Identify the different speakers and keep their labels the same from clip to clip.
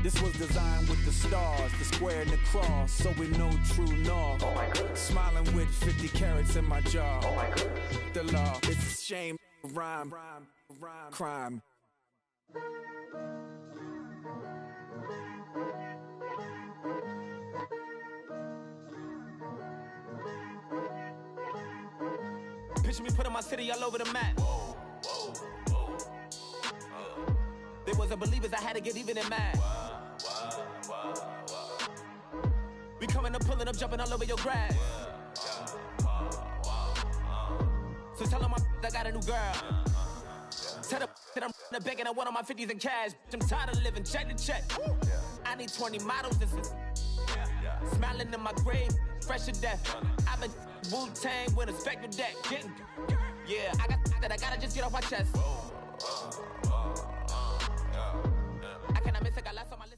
Speaker 1: This was designed with the stars, the square and the cross, so we know true north.
Speaker 2: Oh my goodness.
Speaker 1: Smiling with 50 carats in my jaw.
Speaker 2: Oh my goodness.
Speaker 1: The law, it's a shame, rhyme, crime. Picture me putting my city all over the map. They wasn't believers, I had to get even and mad. We coming up, pulling up, jumping all over your grass. So tell them I got a new girl. Tell them that I'm begging, I want all my 50s in cash. I'm tired of living check to check. I need 20 models. This is smiling in my grave, fresh to death. I've been Wu-Tang with a spectral deck. Yeah, I gotta just get off my chest. I cannot miss, I got last on my list.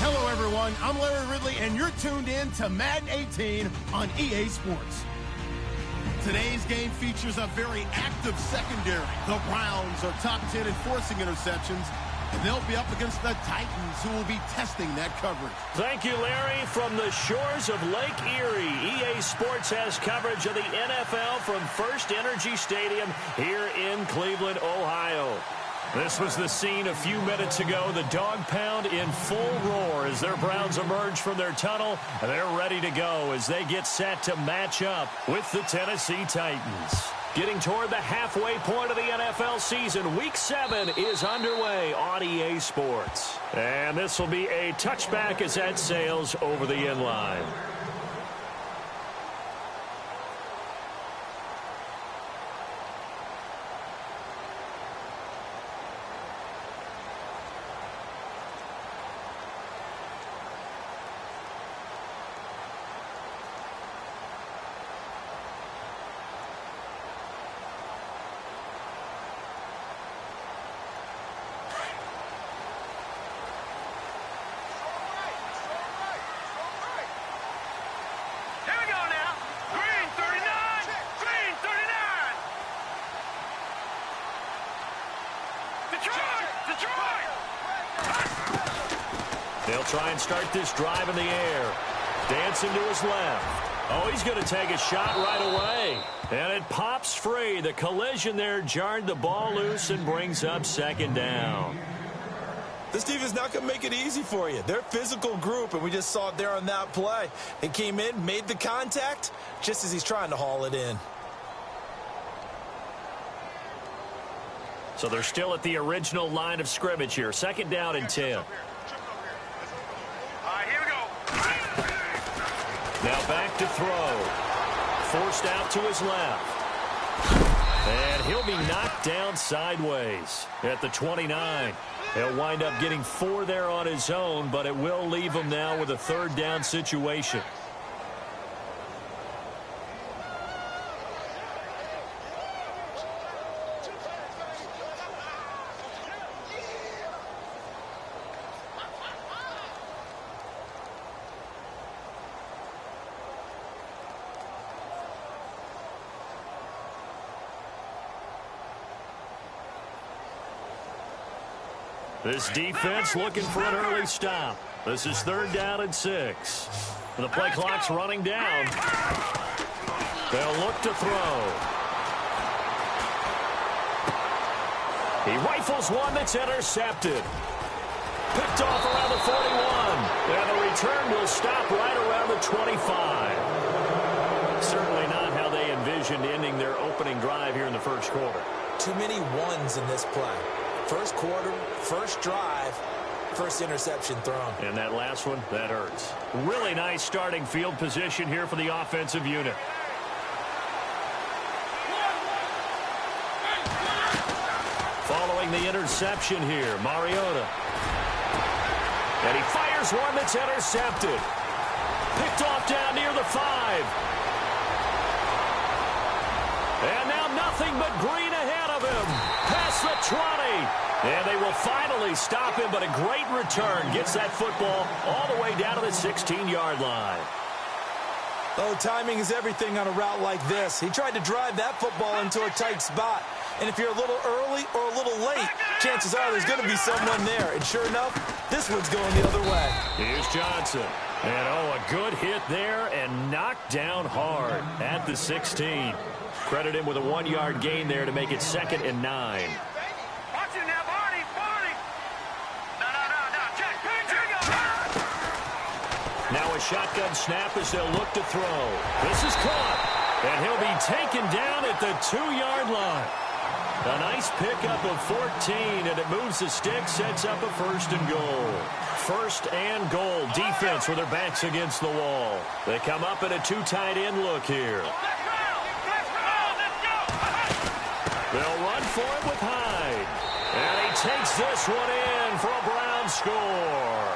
Speaker 3: Hello, everyone. I'm Larry Ridley, and you're tuned in to Madden 18 on EA Sports. Today's game features a very active secondary. The Browns are top 10 in forcing interceptions, and they'll be up against the Titans, who will be testing that coverage.
Speaker 4: Thank you, Larry. From the shores of Lake Erie, EA Sports has coverage of the NFL from First Energy Stadium here in Cleveland, Ohio. This was the scene a few minutes ago. The dog pound in full roar as their Browns emerge from their tunnel. They're ready to go as they get set to match up with the Tennessee Titans. Getting toward the halfway point of the NFL season, Week 7 is underway on EA Sports. And this will be a touchback as that sails over the end line. They'll try and start this drive in the air. Dancing to his left. Oh, he's going to take a shot right away. And it pops free. The collision there jarred the ball loose and brings up second down.
Speaker 5: This defense not going to make it easy for you. They're a physical group, and we just saw it there on that play. They came in, made the contact, just as he's trying to haul it in.
Speaker 4: So they're still at the original line of scrimmage here. Second down and 10. Now back to throw. Forced out to his left. And he'll be knocked down sideways at the 29. He'll wind up getting 4 there on his own, but it will leave him now with a third down situation. This defense looking for an early stop. This is third down and 6. The play clock's running down. They'll look to throw. He rifles one that's intercepted. Picked off around the 41. And the return will stop right around the 25. Certainly not how they envisioned ending their opening drive here in the first quarter.
Speaker 5: Too many ones in this play. First quarter, first drive, first interception thrown.
Speaker 4: And that last one, that hurts. Really nice starting field position here for the offensive unit. Following the interception here, Mariota. And he fires one that's intercepted. Picked off down near the 5. And now nothing but green ahead of him. Past the 20. And they will finally stop him, but a great return. Gets that football all the way down to the 16-yard line.
Speaker 5: Oh, timing is everything on a route like this. He tried to drive that football into a tight spot. And if you're a little early or a little late, chances are there's going to be someone there. And sure enough, this one's going the other way.
Speaker 4: Here's Johnson. And, a good hit there and knocked down hard at the 16. Credit him with a 1-yard gain there to make it 2nd and 9. Now a shotgun snap as they'll look to throw. This is caught, and he'll be taken down at the 2-yard line. A nice pickup of 14, and it moves the stick, sets up a 1st and goal. 1st and goal. Defense with their backs against the wall. They come up in a 2 tight end look here. They'll run for it with Hyde. And he takes this one in for a Brown score.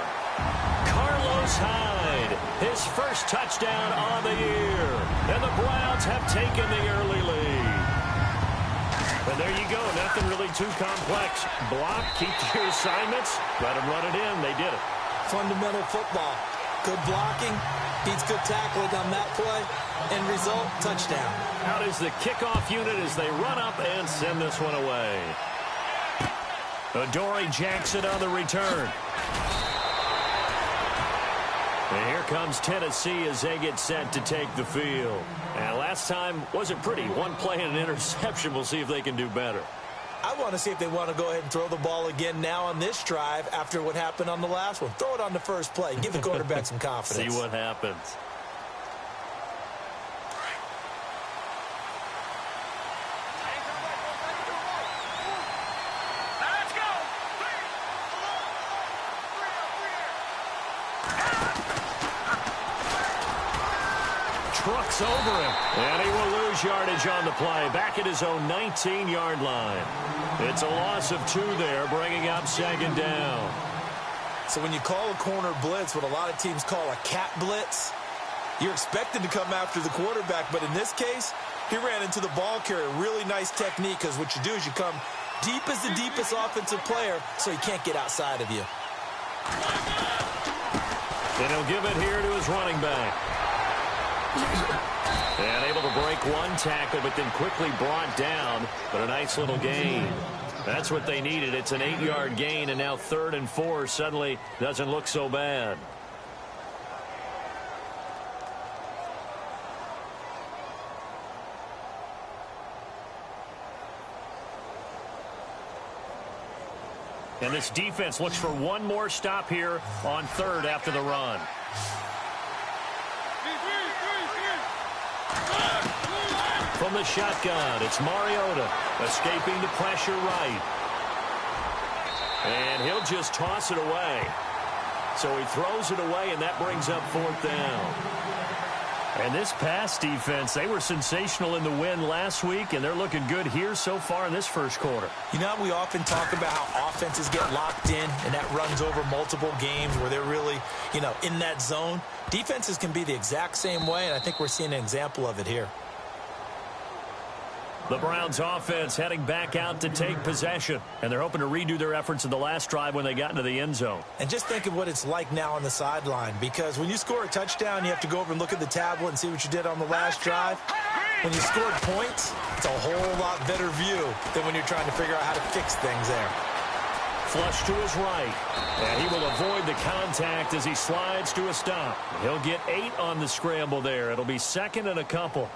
Speaker 4: Carlos Hyde, his first touchdown on the year. And the Browns have taken the early lead. And there you go. Nothing really too complex. Block, keep to your assignments, let them run it in. They did it.
Speaker 5: Fundamental football. Good blocking, beats good tackling on that play. End result, touchdown.
Speaker 4: Out is the kickoff unit as they run up and send this one away. Adoree Jackson on the return. And here comes Tennessee as they get set to take the field. And last time wasn't pretty. One play and an interception. We'll see if they can do better.
Speaker 5: I want to see if they want to go ahead and throw the ball again now on this drive after what happened on the last one. Throw it on the first play. Give the quarterback some confidence.
Speaker 4: See what happens. Trucks over him, and he will lose yardage on the play, back at his own 19-yard line. It's a loss of 2 there, bringing up 2nd down.
Speaker 5: So when you call a corner blitz, what a lot of teams call a cat blitz, you're expected to come after the quarterback, but in this case, he ran into the ball carrier. Really nice technique, because what you do is you come deep as the deepest offensive player, so he can't get outside of you.
Speaker 4: And he'll give it here to his running back. And able to break one tackle, but then quickly brought down. But a nice little gain. That's what they needed. It's an 8-yard gain, and now 3rd and 4 suddenly doesn't look so bad. And this defense looks for one more stop here on 3rd after the run. From the shotgun, it's Mariota escaping the pressure right. And he'll just toss it away. So he throws it away, and that brings up 4th down. And this pass defense, they were sensational in the win last week, and they're looking good here so far in this first quarter.
Speaker 5: You know, we often talk about how offenses get locked in, and that runs over multiple games where they're really, in that zone. Defenses can be the exact same way, and I think we're seeing an example of it here.
Speaker 4: The Browns offense heading back out to take possession, and they're hoping to redo their efforts in the last drive when they got into the end zone.
Speaker 5: And just think of what it's like now on the sideline, because when you score a touchdown, you have to go over and look at the tablet and see what you did on the last drive. When you scored points, it's a whole lot better view than when you're trying to figure out how to fix things there.
Speaker 4: Flush to his right, and he will avoid the contact as he slides to a stop. He'll get 8 on the scramble there. It'll be 2nd and a couple.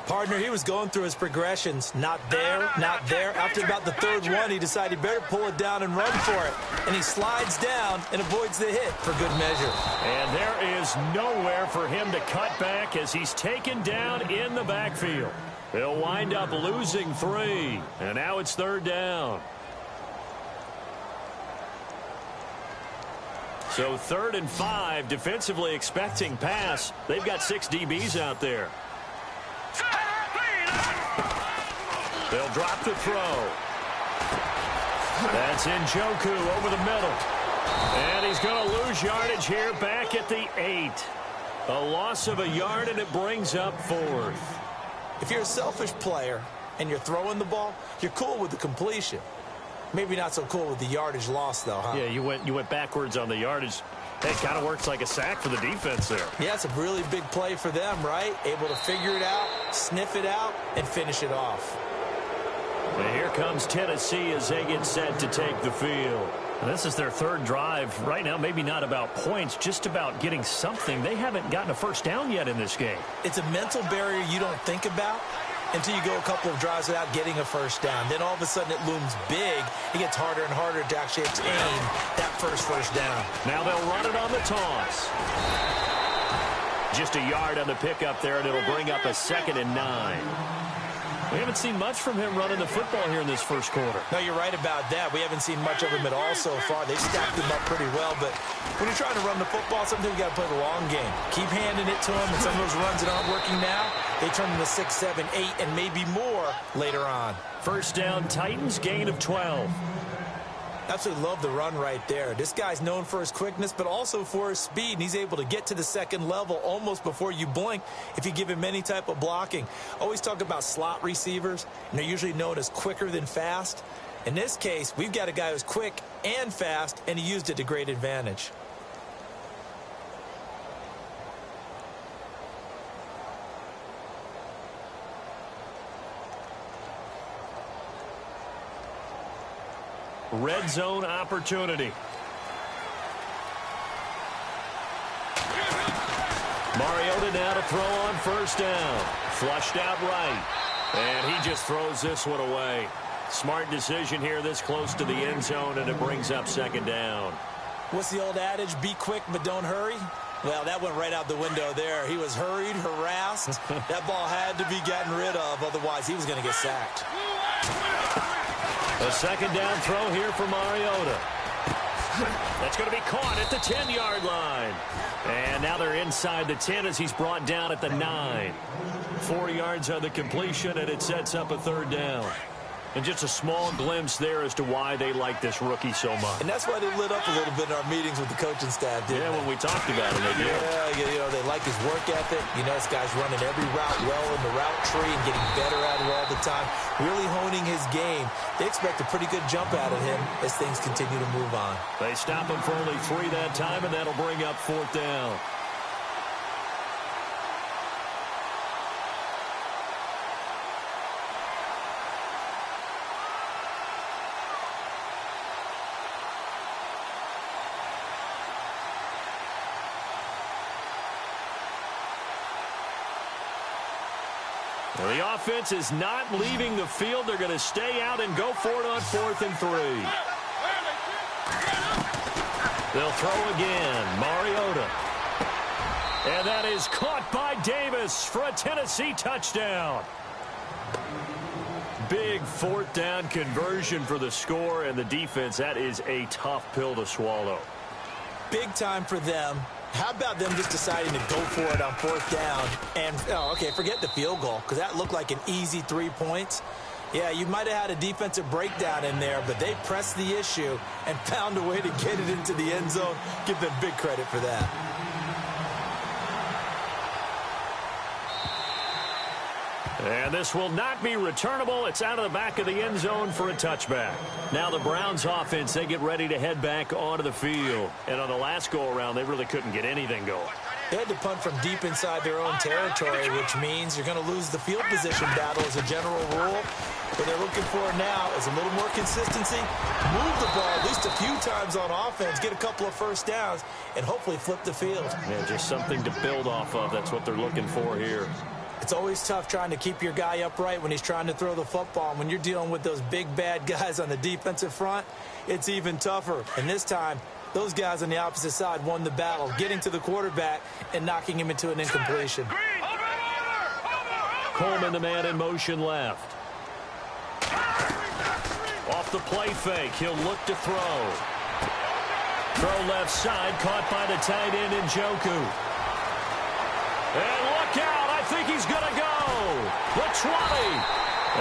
Speaker 5: Partner, he was going through his progressions. Not there, not there. After about the 3rd one, he decided he better pull it down and run for it. And he slides down and avoids the hit for good measure.
Speaker 4: And there is nowhere for him to cut back as he's taken down in the backfield. They'll wind up losing 3. And now it's 3rd down. So 3rd and 5, defensively expecting pass. They've got 6 DBs out there. They'll drop the throw. That's Njoku over the middle. And he's going to lose yardage here back at the 8. A loss of a yard, and it brings up 4th.
Speaker 5: If you're a selfish player and you're throwing the ball, you're cool with the completion. Maybe not so cool with the yardage loss, though, huh?
Speaker 4: Yeah, you went backwards on the yardage. It kind of works like a sack for the defense there.
Speaker 5: Yeah, it's a really big play for them, right? Able to figure it out, sniff it out, and finish it off.
Speaker 4: And here comes Tennessee as they get set to take the field. This is their third drive. Right now, maybe not about points, just about getting something. They haven't gotten a first down yet in this game.
Speaker 5: It's a mental barrier you don't think about until you go a couple of drives without getting a first down. Then all of a sudden it looms big. It gets harder and harder to actually obtain that first down.
Speaker 4: Now they'll run it on the toss. Just a yard on the pickup there, and it'll bring up a 2nd and 9. We haven't seen much from him running the football here in this first quarter.
Speaker 5: No, you're right about that. We haven't seen much of him at all so far. They've stacked him up pretty well, but when you're trying to run the football, sometimes you got to play the long game. Keep handing it to him, and some of those runs that aren't working now, they turn into 6, 7, 8, and maybe more later on.
Speaker 4: First down, Titans, gain of 12.
Speaker 5: Absolutely love the run right there. This guy's known for his quickness, but also for his speed, and he's able to get to the second level almost before you blink if you give him any type of blocking. Always talk about slot receivers, and they're usually known as quicker than fast. In this case, we've got a guy who's quick and fast, and he used it to great advantage.
Speaker 4: Red zone opportunity. Mariota now to throw on first down. Flushed out right. And he just throws this one away. Smart decision here this close to the end zone, and it brings up 2nd down.
Speaker 5: What's the old adage? Be quick, but don't hurry. Well, that went right out the window there. He was hurried, harassed. That ball had to be gotten rid of, otherwise he was going to get sacked.
Speaker 4: A 2nd down throw here for Mariota. That's going to be caught at the 10-yard line. And now they're inside the 10 as he's brought down at the 9. 4 yards on the completion, and it sets up a 3rd down. And just a small glimpse there as to why they like this rookie so much.
Speaker 5: And that's why they lit up a little bit in our meetings with the coaching staff, didn't they?
Speaker 4: When we talked about him, they did.
Speaker 5: Yeah, you know, they like his work ethic. You know, this guy's running every route well in the route tree and getting better at it all the time. Really honing his game. They expect a pretty good jump out of him as things continue to move on.
Speaker 4: They stop him for only 3 that time, and that'll bring up 4th down. The offense is not leaving the field. They're going to stay out and go for it on 4th and 3. They'll throw again. Mariota. And that is caught by Davis for a Tennessee touchdown. Big 4th down conversion for the score, and the defense, that is a tough pill to swallow.
Speaker 5: Big time for them. How about them just deciding to go for it on 4th down and, okay, forget the field goal, because that looked like an easy 3 points. Yeah, you might have had a defensive breakdown in there, but they pressed the issue and found a way to get it into the end zone. Give them big credit for that.
Speaker 4: And this will not be returnable. It's out of the back of the end zone for a touchback. Now the Browns offense, they get ready to head back onto the field. And on the last go-around, they really couldn't get anything going.
Speaker 5: They had to punt from deep inside their own territory, which means you're going to lose the field position battle as a general rule. What they're looking for now is a little more consistency, move the ball at least a few times on offense, get a couple of first downs, and hopefully flip the field.
Speaker 4: Yeah, just something to build off of. That's what they're looking for here.
Speaker 5: It's always tough trying to keep your guy upright when he's trying to throw the football. And when you're dealing with those big, bad guys on the defensive front, it's even tougher. And this time, those guys on the opposite side won the battle, getting to the quarterback and knocking him into an incompletion.
Speaker 4: Coleman, the man in motion left. Off the play fake, he'll look to throw. Throw left side, caught by the tight end Njoku. And look out, I think he's going to go. The 20.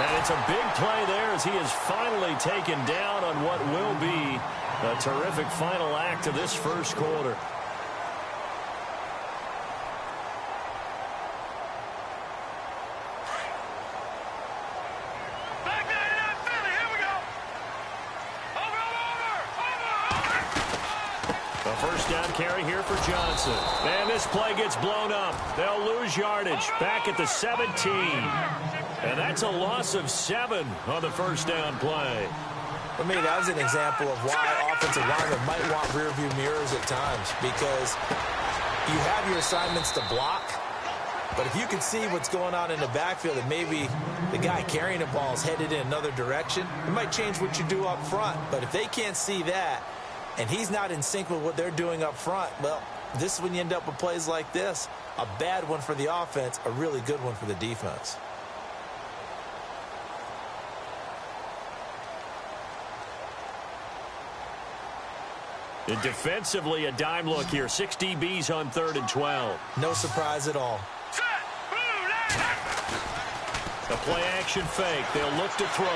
Speaker 4: And it's a big play there as he is finally taken down on what will be a terrific final act of this first quarter. First down carry here for Johnson. And this play gets blown up. They'll lose yardage. Back at the 17. And that's a loss of 7 on the first down play.
Speaker 5: For me, that was an example of why offensive linemen might want rearview mirrors at times, because you have your assignments to block, but if you can see what's going on in the backfield and maybe the guy carrying the ball is headed in another direction, it might change what you do up front. But if they can't see that and he's not in sync with what they're doing up front, well, this is when you end up with plays like this. A bad one for the offense, a really good one for the defense.
Speaker 4: And defensively, a dime look here. 6 DBs on 3rd and 12.
Speaker 5: No surprise at all.
Speaker 4: A play-action fake. They'll look to throw.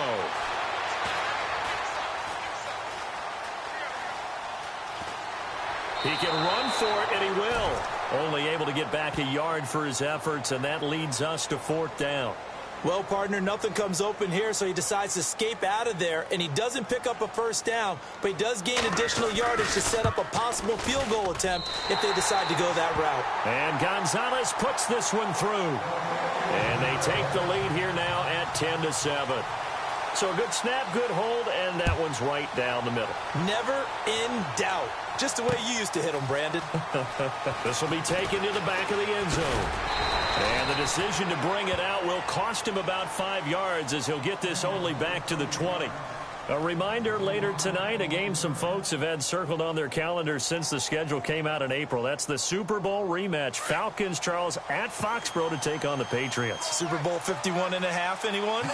Speaker 4: He can run for it, and he will. Only able to get back a yard for his efforts, and that leads us to 4th down.
Speaker 5: Well, partner, nothing comes open here, so he decides to escape out of there, and he doesn't pick up a first down, but he does gain additional yardage to set up a possible field goal attempt if they decide to go that route.
Speaker 4: And Gonzalez puts this one through. And they take the lead here now at 10-7. So a good snap, good hold, and that one's right down the middle.
Speaker 5: Never in doubt. Just the way you used to hit them, Brandon.
Speaker 4: This will be taken to the back of the end zone. And the decision to bring it out will cost him about 5 yards as he'll get this only back to the 20. A reminder later tonight, a game some folks have had circled on their calendars since the schedule came out in April. That's the Super Bowl rematch. Falcons, Charles, at Foxborough to take on the Patriots.
Speaker 5: Super Bowl 51.5, anyone?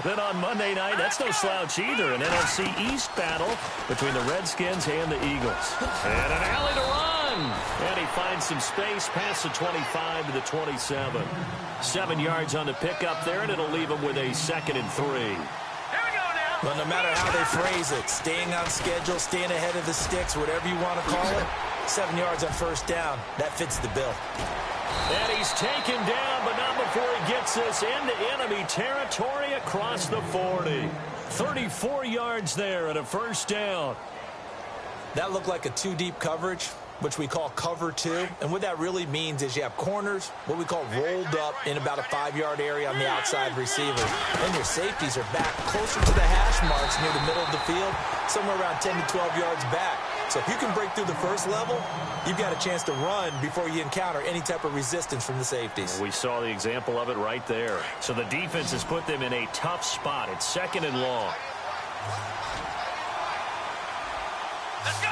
Speaker 4: Then on Monday night, that's no slouch either. An NFC East battle between the Redskins and the Eagles. And an alley to run. And he finds some space past the 25 to the 27. 7 yards on the pickup there, and it'll leave him with a 2nd and 3.
Speaker 5: Well, no matter how they phrase it, staying on schedule, staying ahead of the sticks, whatever you want to call it, 7 yards on first down, that fits the bill.
Speaker 4: And he's taken down, but not before he gets us into enemy territory across the 40. 34 yards there and a first down.
Speaker 5: That looked like a 2-deep coverage, which we call cover 2. And what that really means is you have corners, what we call rolled up in about a 5-yard area on the outside receiver. Then your safeties are back closer to the hash marks near the middle of the field, somewhere around 10 to 12 yards back. So if you can break through the first level, you've got a chance to run before you encounter any type of resistance from the safeties.
Speaker 4: We saw the example of it right there. So the defense has put them in a tough spot. It's 2nd and long.
Speaker 1: Let's go!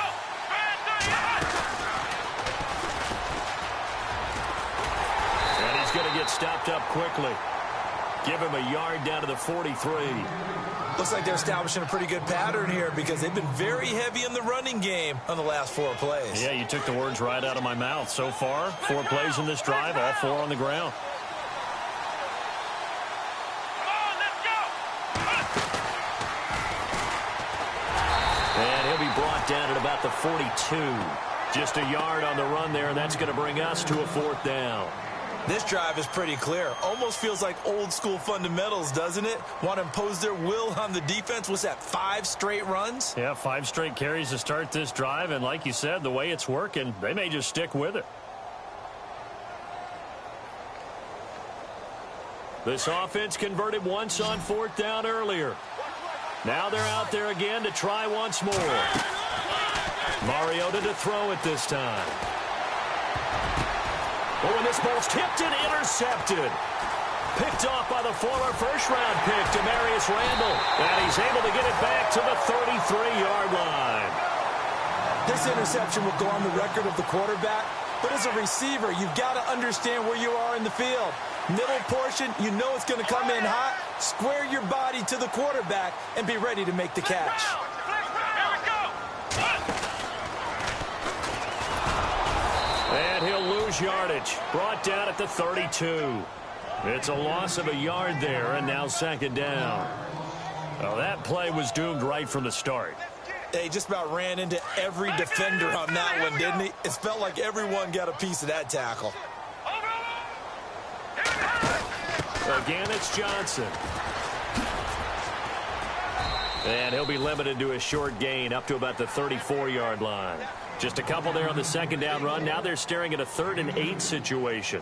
Speaker 4: Going to get stopped up quickly. Give him a yard down to the 43.
Speaker 5: Looks like they're establishing a pretty good pattern here because they've been very heavy in the running game on the last 4 plays.
Speaker 4: Yeah, you took the words right out of my mouth. So far, 4 plays in this drive, all 4 on the ground.
Speaker 1: Come on, let's go!
Speaker 4: And he'll be brought down at about the 42. Just a yard on the run there, and that's going to bring us to a 4th down.
Speaker 5: This drive is pretty clear. Almost feels like old school fundamentals, doesn't it? Want to impose their will on the defense. What's that, 5 straight runs?
Speaker 4: Yeah, 5 straight carries to start this drive. And like you said, the way it's working, they may just stick with it. This offense converted once on 4th down earlier. Now they're out there again to try once more. Mariota to throw it this time. Oh, and this ball's tipped and intercepted. Picked off by the former first-round pick, Demarius Randall. And he's able to get it back to the 33-yard line.
Speaker 5: This interception will go on the record of the quarterback, but as a receiver, you've got to understand where you are in the field. Middle portion, you know it's going to come in hot. Square your body to the quarterback and be ready to make the catch.
Speaker 4: And he'll lose yardage. Brought down at the 32. It's a loss of a yard there, and now 2nd down. Well, that play was doomed right from the start.
Speaker 5: He just about ran into every defender on that one, didn't he? It felt like everyone got a piece of that tackle.
Speaker 4: Again, it's Johnson. And he'll be limited to a short gain up to about the 34-yard line. Just a couple there on the 2nd down run. Now they're staring at a 3rd and 8 situation.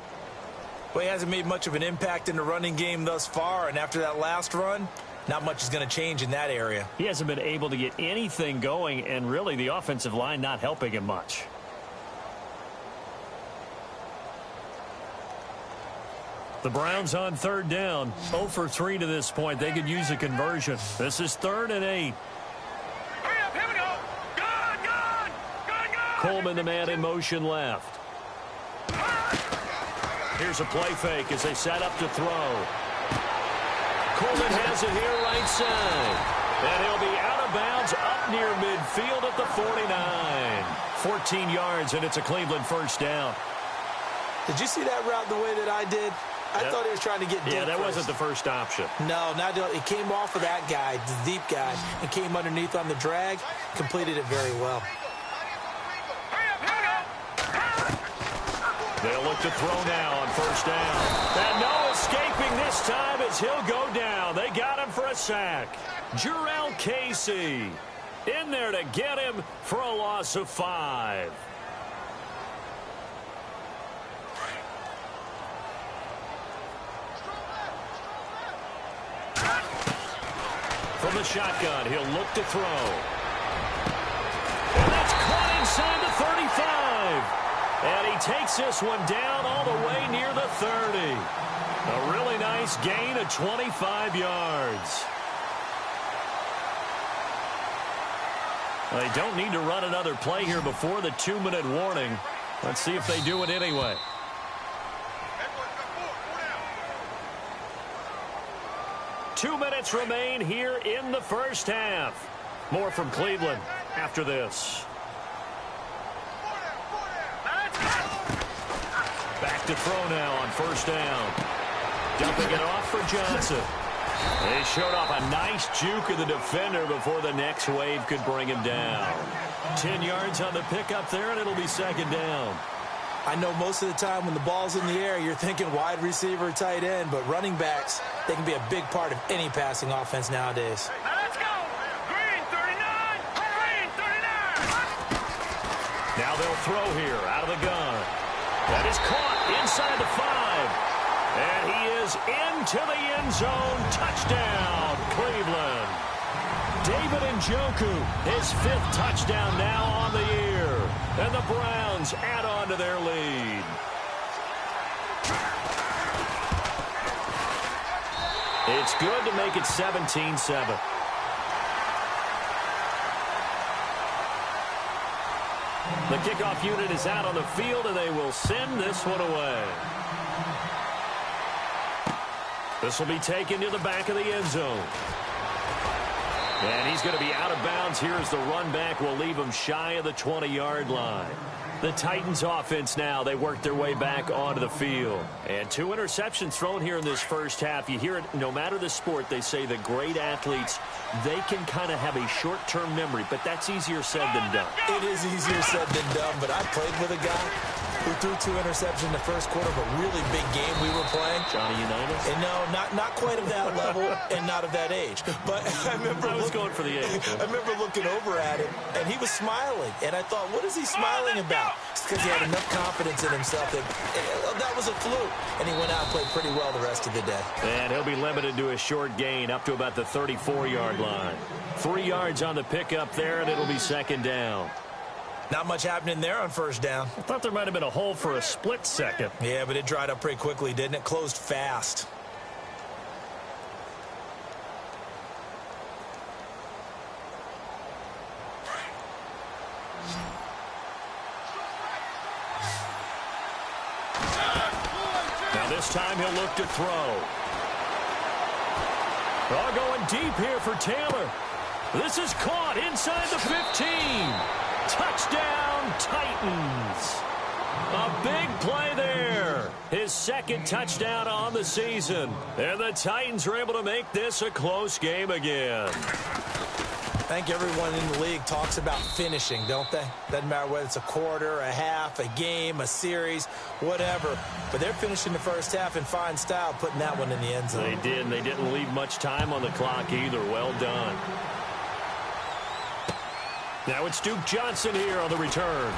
Speaker 5: Well, he hasn't made much of an impact in the running game thus far, and after that last run, not much is going to change in that area.
Speaker 4: He hasn't been able to get anything going, and really the offensive line not helping him much. The Browns on third down. 0 for 3 to this point. They could use a conversion. This is 3rd and 8. Coleman, the man in motion left. Here's a play fake as they set up to throw. Coleman has it here right side. And he'll be out of bounds up near midfield at the 49. 14 yards, and it's a Cleveland first down.
Speaker 5: Did you see that route the way that I did? I thought he was trying to get deep.
Speaker 4: Yeah, that
Speaker 5: first.
Speaker 4: wasn't the first option.
Speaker 5: No, it came off of that guy, the deep guy, and came underneath on the drag, completed it very well.
Speaker 4: They'll look to throw now on first down. And no escaping this time as he'll go down. They got him for a sack. Jarrell Casey in there to get him for a loss of 5. From the shotgun, he'll look to throw. And that's caught inside the 35. And he takes this one down all the way near the 30. A really nice gain of 25 yards. They don't need to run another play here before the 2-minute warning. Let's see if they do it anyway. Two minutes remain here in the first half. More from Cleveland after this. Back to throw now on first down. Dumping it off for Johnson. They showed off a nice juke of the defender before the next wave could bring him down. 10 yards on the pickup there, and it'll be second down.
Speaker 5: I know most of the time when the ball's in the air, you're thinking wide receiver, tight end, but running backs, they can be a big part of any passing offense nowadays.
Speaker 1: Let's go! Green 39! Green 39!
Speaker 4: Now they'll throw here out of the gun. That is caught inside the 5. And he is into the end zone. Touchdown, Cleveland. David Njoku, his 5th touchdown now on the year. And the Browns add on to their lead. It's good to make it 17-7. The kickoff unit is out on the field, and they will send this one away. This will be taken to the back of the end zone. And he's going to be out of bounds here as the run back will leave him shy of the 20-yard line. The Titans offense now, they work their way back onto the field. And 2 interceptions thrown here in this first half. You hear it, no matter the sport, they say the great athletes, they can kind of have a short-term memory, but that's easier said than done.
Speaker 5: It is easier said than done, but I played with a guy who threw 2 interceptions in the first quarter of a really big game we were playing.
Speaker 4: Johnny Unitas?
Speaker 5: And no, not quite of that level and not of that age. But I was
Speaker 4: going for the age.
Speaker 5: I remember looking over at him, and he was smiling. And I thought, what is he smiling about? It's because he had enough confidence in himself that was a fluke. And he went out and played pretty well the rest of the day.
Speaker 4: And he'll be limited to a short gain up to about the 34-yard line. 3 yards on the pickup there, and it'll be second down.
Speaker 5: Not much happening there on first down.
Speaker 4: I thought there might have been a hole for a split second.
Speaker 5: Yeah, but it dried up pretty quickly, didn't it? Closed fast.
Speaker 4: Now this time he'll look to throw. All going deep here for Taylor. This is caught inside the 15. Touchdown, Titans. A big play there. His 2nd touchdown on the season. And the Titans are able to make this a close game again.
Speaker 5: I think everyone in the league talks about finishing, don't they? Doesn't matter whether it's a quarter, a half, a game, a series, whatever. But they're finishing the first half in fine style, putting that one in the end zone.
Speaker 4: They did, and they didn't leave much time on the clock either. Well done. Now it's Duke Johnson here on the return.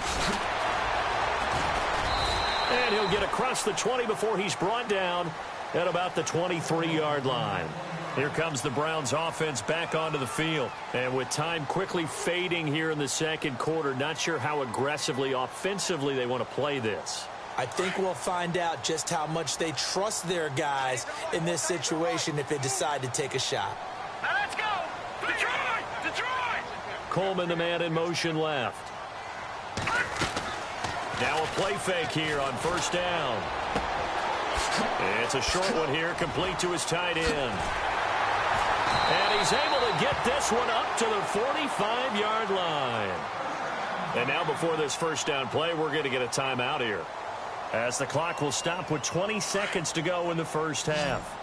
Speaker 4: And he'll get across the 20 before he's brought down at about the 23-yard line. Here comes the Browns offense back onto the field. And with time quickly fading here in the second quarter, not sure how aggressively, offensively they want to play this.
Speaker 5: I think we'll find out just how much they trust their guys in this situation if they decide to take a shot.
Speaker 1: Now let's go! Detroit! Detroit!
Speaker 4: Coleman, the man in motion left. Now a play fake here on first down. It's a short one here, complete to his tight end. And he's able to get this one up to the 45-yard line. And now before this first down play, we're going to get a timeout here, as the clock will stop with 20 seconds to go in the first half.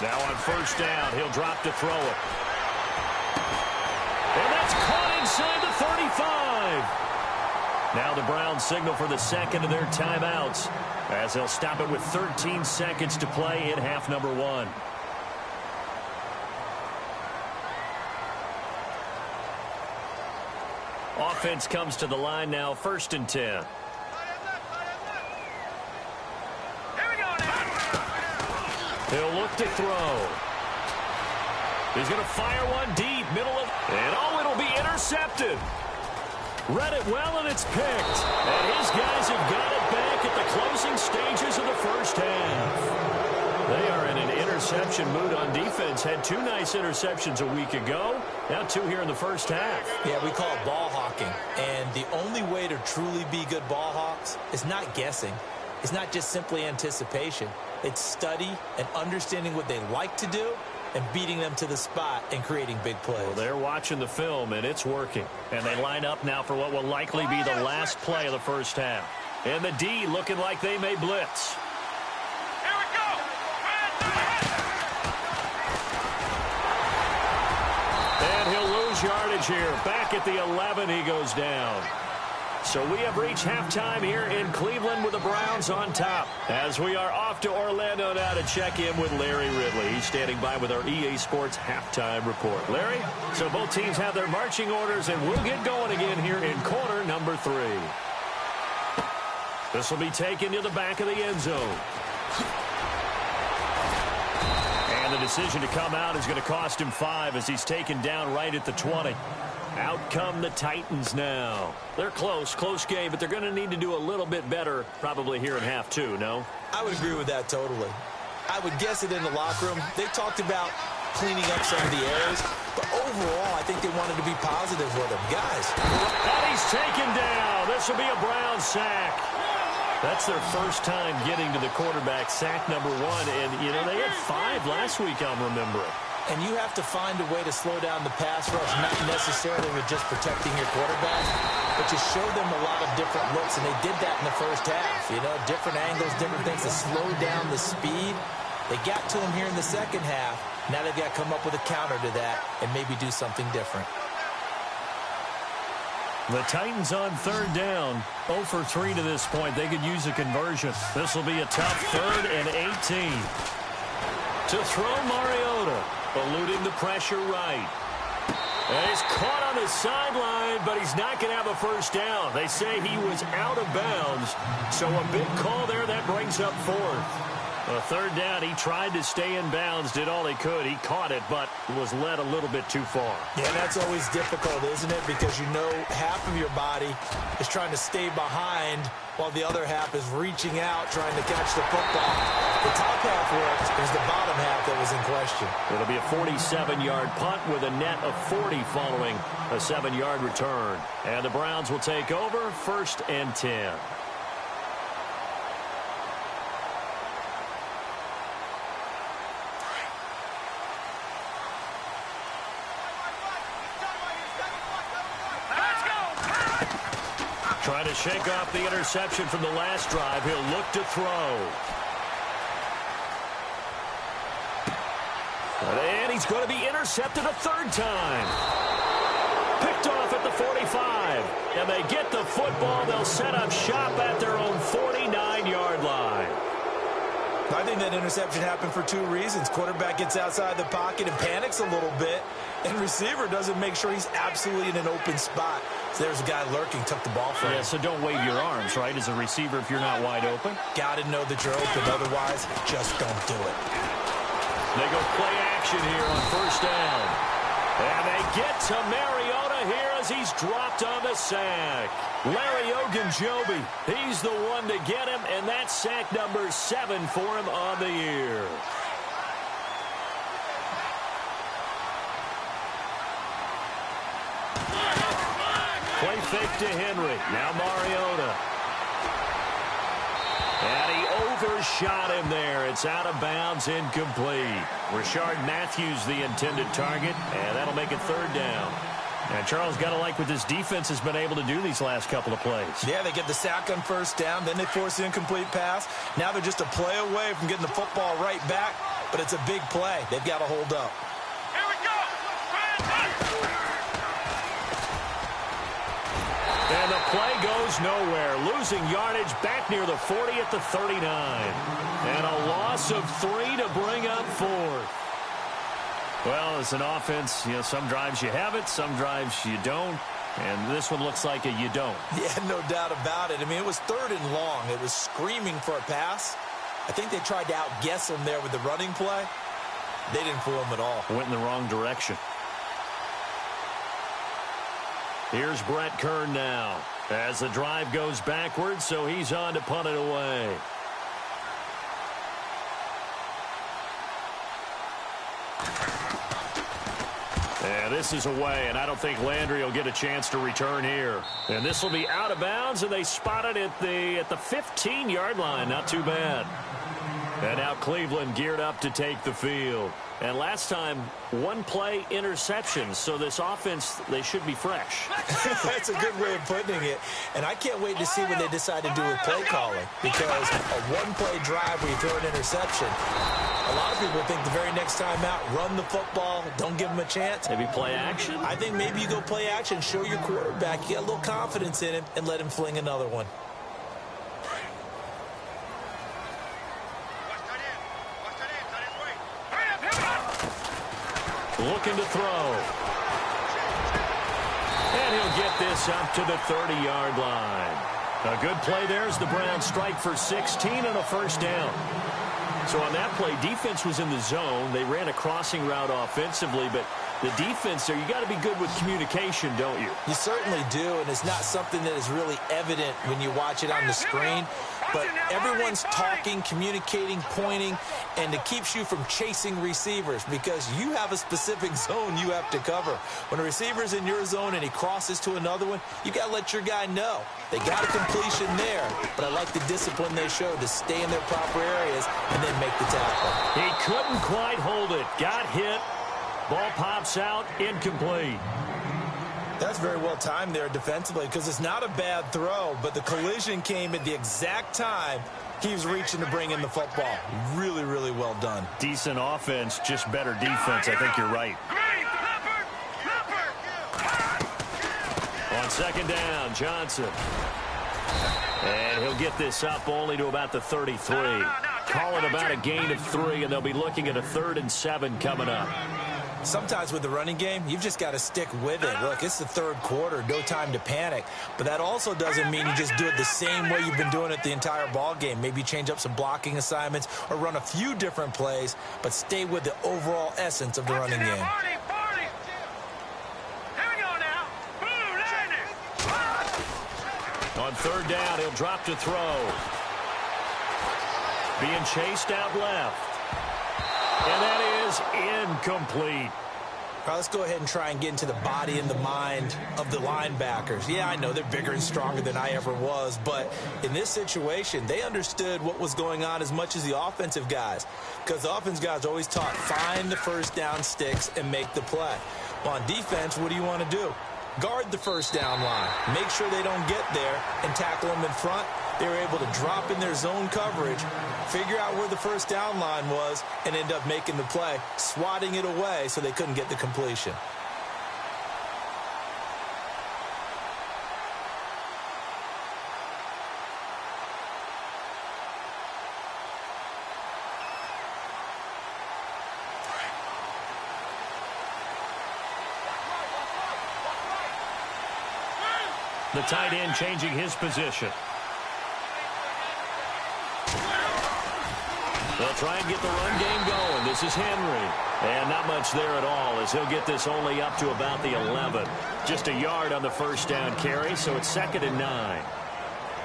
Speaker 4: Now on first down, he'll drop to throw it. And that's caught inside the 35. Now the Browns signal for the second of their timeouts, as they'll stop it with 13 seconds to play in half number one. Offense comes to the line now, 1st and 10.
Speaker 1: Here we go now.
Speaker 4: He'll look to throw. He's going to fire one deep, middle of, and oh, it'll be intercepted. Read it well, and it's picked. And his guys have got it back at the closing stages of the first half. They are in an interception mood on defense. Had 2 nice interceptions a week ago. Now 2 here in the first half.
Speaker 5: Yeah, we call it ball hawking. And the only way to truly be good ball hawks is not guessing. It's not just simply anticipation. It's study and understanding what they like to do and beating them to the spot and creating big plays.
Speaker 4: Well, they're watching the film, and it's working. And they line up now for what will likely be the last play of the first half. And the D looking like they may blitz.
Speaker 1: Here we go.
Speaker 4: And he'll lose yardage here. Back at the 11, he goes down. So we have reached halftime here in Cleveland with the Browns on top, as we are off to Orlando now to check in with Larry Ridley. He's standing by with our EA Sports halftime report. Larry, so both teams have their marching orders, and we'll get going again here in quarter number 3. This will be taken to the back of the end zone. And the decision to come out is going to cost him 5 as he's taken down right at the 20. Out come the Titans now. They're close game, but they're going to need to do a little bit better probably here in half 2, no?
Speaker 5: I would agree with that totally. I would guess it in the locker room. They talked about cleaning up some of the errors, but overall, I think they wanted to be positive with them. Guys.
Speaker 4: And he's taken down. This will be a Brown sack. That's their first time getting to the quarterback, sack number 1. And, you know, they had 5 last week, I'm remembering.
Speaker 5: And you have to find a way to slow down the pass rush, not necessarily with just protecting your quarterback, but to show them a lot of different looks, and they did that in the first half. You know, different angles, different things to slow down the speed. They got to him here in the second half. Now they've got to come up with a counter to that and maybe do something different.
Speaker 4: The Titans on 3rd down, 0 for 3 to this point. They could use a conversion. This will be a tough 3rd and 18. To throw Mariota, eluding the pressure right. And he's caught on the sideline, but he's not going to have a first down. They say he was out of bounds, so a big call there that brings up 4th. A 3rd down, he tried to stay in bounds, did all he could. He caught it, but was led a little bit too far.
Speaker 5: Yeah, that's always difficult, isn't it? Because you know half of your body is trying to stay behind while the other half is reaching out, trying to catch the football. The top half worked. It was the bottom half that was in question.
Speaker 4: It'll be a 47-yard punt with a net of 40 following a 7-yard return. And the Browns will take over, 1st and 10. Trying to shake off the interception from the last drive. He'll look to throw. And he's going to be intercepted a 3rd time. Picked off at the 45. And they get the football. They'll set up shop at their own 49-yard line.
Speaker 5: I think that interception happened for two reasons. Quarterback gets outside the pocket and panics a little bit, and receiver doesn't make sure he's absolutely in an open spot. So there's a guy lurking, took the ball from him.
Speaker 4: Yeah, so don't wave your arms, right, as a receiver if you're not wide open.
Speaker 5: Got to know that you're open. Otherwise, just don't do it.
Speaker 4: They go play action here on first down. And they get to Mariota here as he's dropped on the sack. Larry Ogunjobi, he's the one to get him, and that's sack number 7 for him on the year. Play fake to Henry. Now Mariota. And he overshot him there. It's out of bounds, incomplete. Rashard Matthews the intended target, and that'll make it third down. And Charles, got to like what this defense has been able to do these last couple of plays.
Speaker 5: Yeah, they get the sack on first down, then they force the incomplete pass. Now they're just a play away from getting the football right back, but it's a big play. They've got to hold up.
Speaker 2: Here we go.
Speaker 4: And the play goes nowhere. Losing yardage back near the 40 at the 39. And a loss of 3 to bring up 4th. Well, as an offense, you know, some drives you have it, some drives you don't. And this one looks like a you don't.
Speaker 5: Yeah, no doubt about it. I mean, it was 3rd and long. It was screaming for a pass. I think they tried to outguess him there with the running play. They didn't fool him at all.
Speaker 4: Went in the wrong direction. Here's Brett Kern now as the drive goes backwards, so he's on to punt it away. And this is away, and I don't think Landry will get a chance to return here. And this will be out of bounds, and they spot it at the 15-yard line. Not too bad. And now Cleveland geared up to take the field. And last time, 1 play interception. So this offense, they should be fresh.
Speaker 5: That's a good way of putting it. And I can't wait to see what they decide to do with play calling. Because a 1-play drive where you throw an interception, a lot of people think the very next time out, run the football, don't give them a chance.
Speaker 4: Maybe play action?
Speaker 5: I think maybe you go play action, show your quarterback, you get a little confidence in him, and let him fling another one.
Speaker 4: Looking to throw. And he'll get this up to the 30-yard line. A good play there as the Browns strike for 16 and a first down. So on that play, defense was in the zone. They ran a crossing route offensively, but the defense there, you got to be good with communication, don't you?
Speaker 5: You certainly do, and it's not something that is really evident when you watch it on the screen. But everyone's talking, communicating, pointing, and it keeps you from chasing receivers because you have a specific zone you have to cover. When a receiver's in your zone and he crosses to another one, you got to let your guy know. They got a completion there, but I like the discipline they showed to stay in their proper areas and then make the tackle.
Speaker 4: He couldn't quite hold it. Got hit. Ball pops out. Incomplete.
Speaker 5: That's very well timed there defensively because it's not a bad throw, but the collision came at the exact time he was reaching to bring in the football. Really, really well done.
Speaker 4: Decent offense, just better defense. I think you're right. On second down, Johnson. And he'll get this up only to about the 33. Calling about a gain of 3, and they'll be looking at a 3rd and 7 coming up.
Speaker 5: Sometimes with the running game, you've just got to stick with it. Look, it's the 3rd quarter, no time to panic. But that also doesn't mean you just do it the same way you've been doing it the entire ball game. Maybe change up some blocking assignments or run a few different plays, but stay with the overall essence of the running game.
Speaker 4: On 3rd down, he'll drop to throw. Being chased out left. And that is incomplete.
Speaker 5: All right, let's go ahead and try and get into the body and the mind of the linebackers. Yeah, I know they're bigger and stronger than I ever was, but in this situation, they understood what was going on as much as the offensive guys, because the offensive guys always taught, find the first down sticks and make the play. Well, on defense, what do you want to do? Guard the first down line. Make sure they don't get there and tackle them in front. They were able to drop in their zone coverage, figure out where the first down line was, and end up making the play, swatting it away so they couldn't get the completion.
Speaker 4: The tight end changing his position. They'll try and get the run game going. This is Henry. And not much there at all as he'll get this only up to about the 11. Just a yard on the first down carry, so it's 2nd and 9.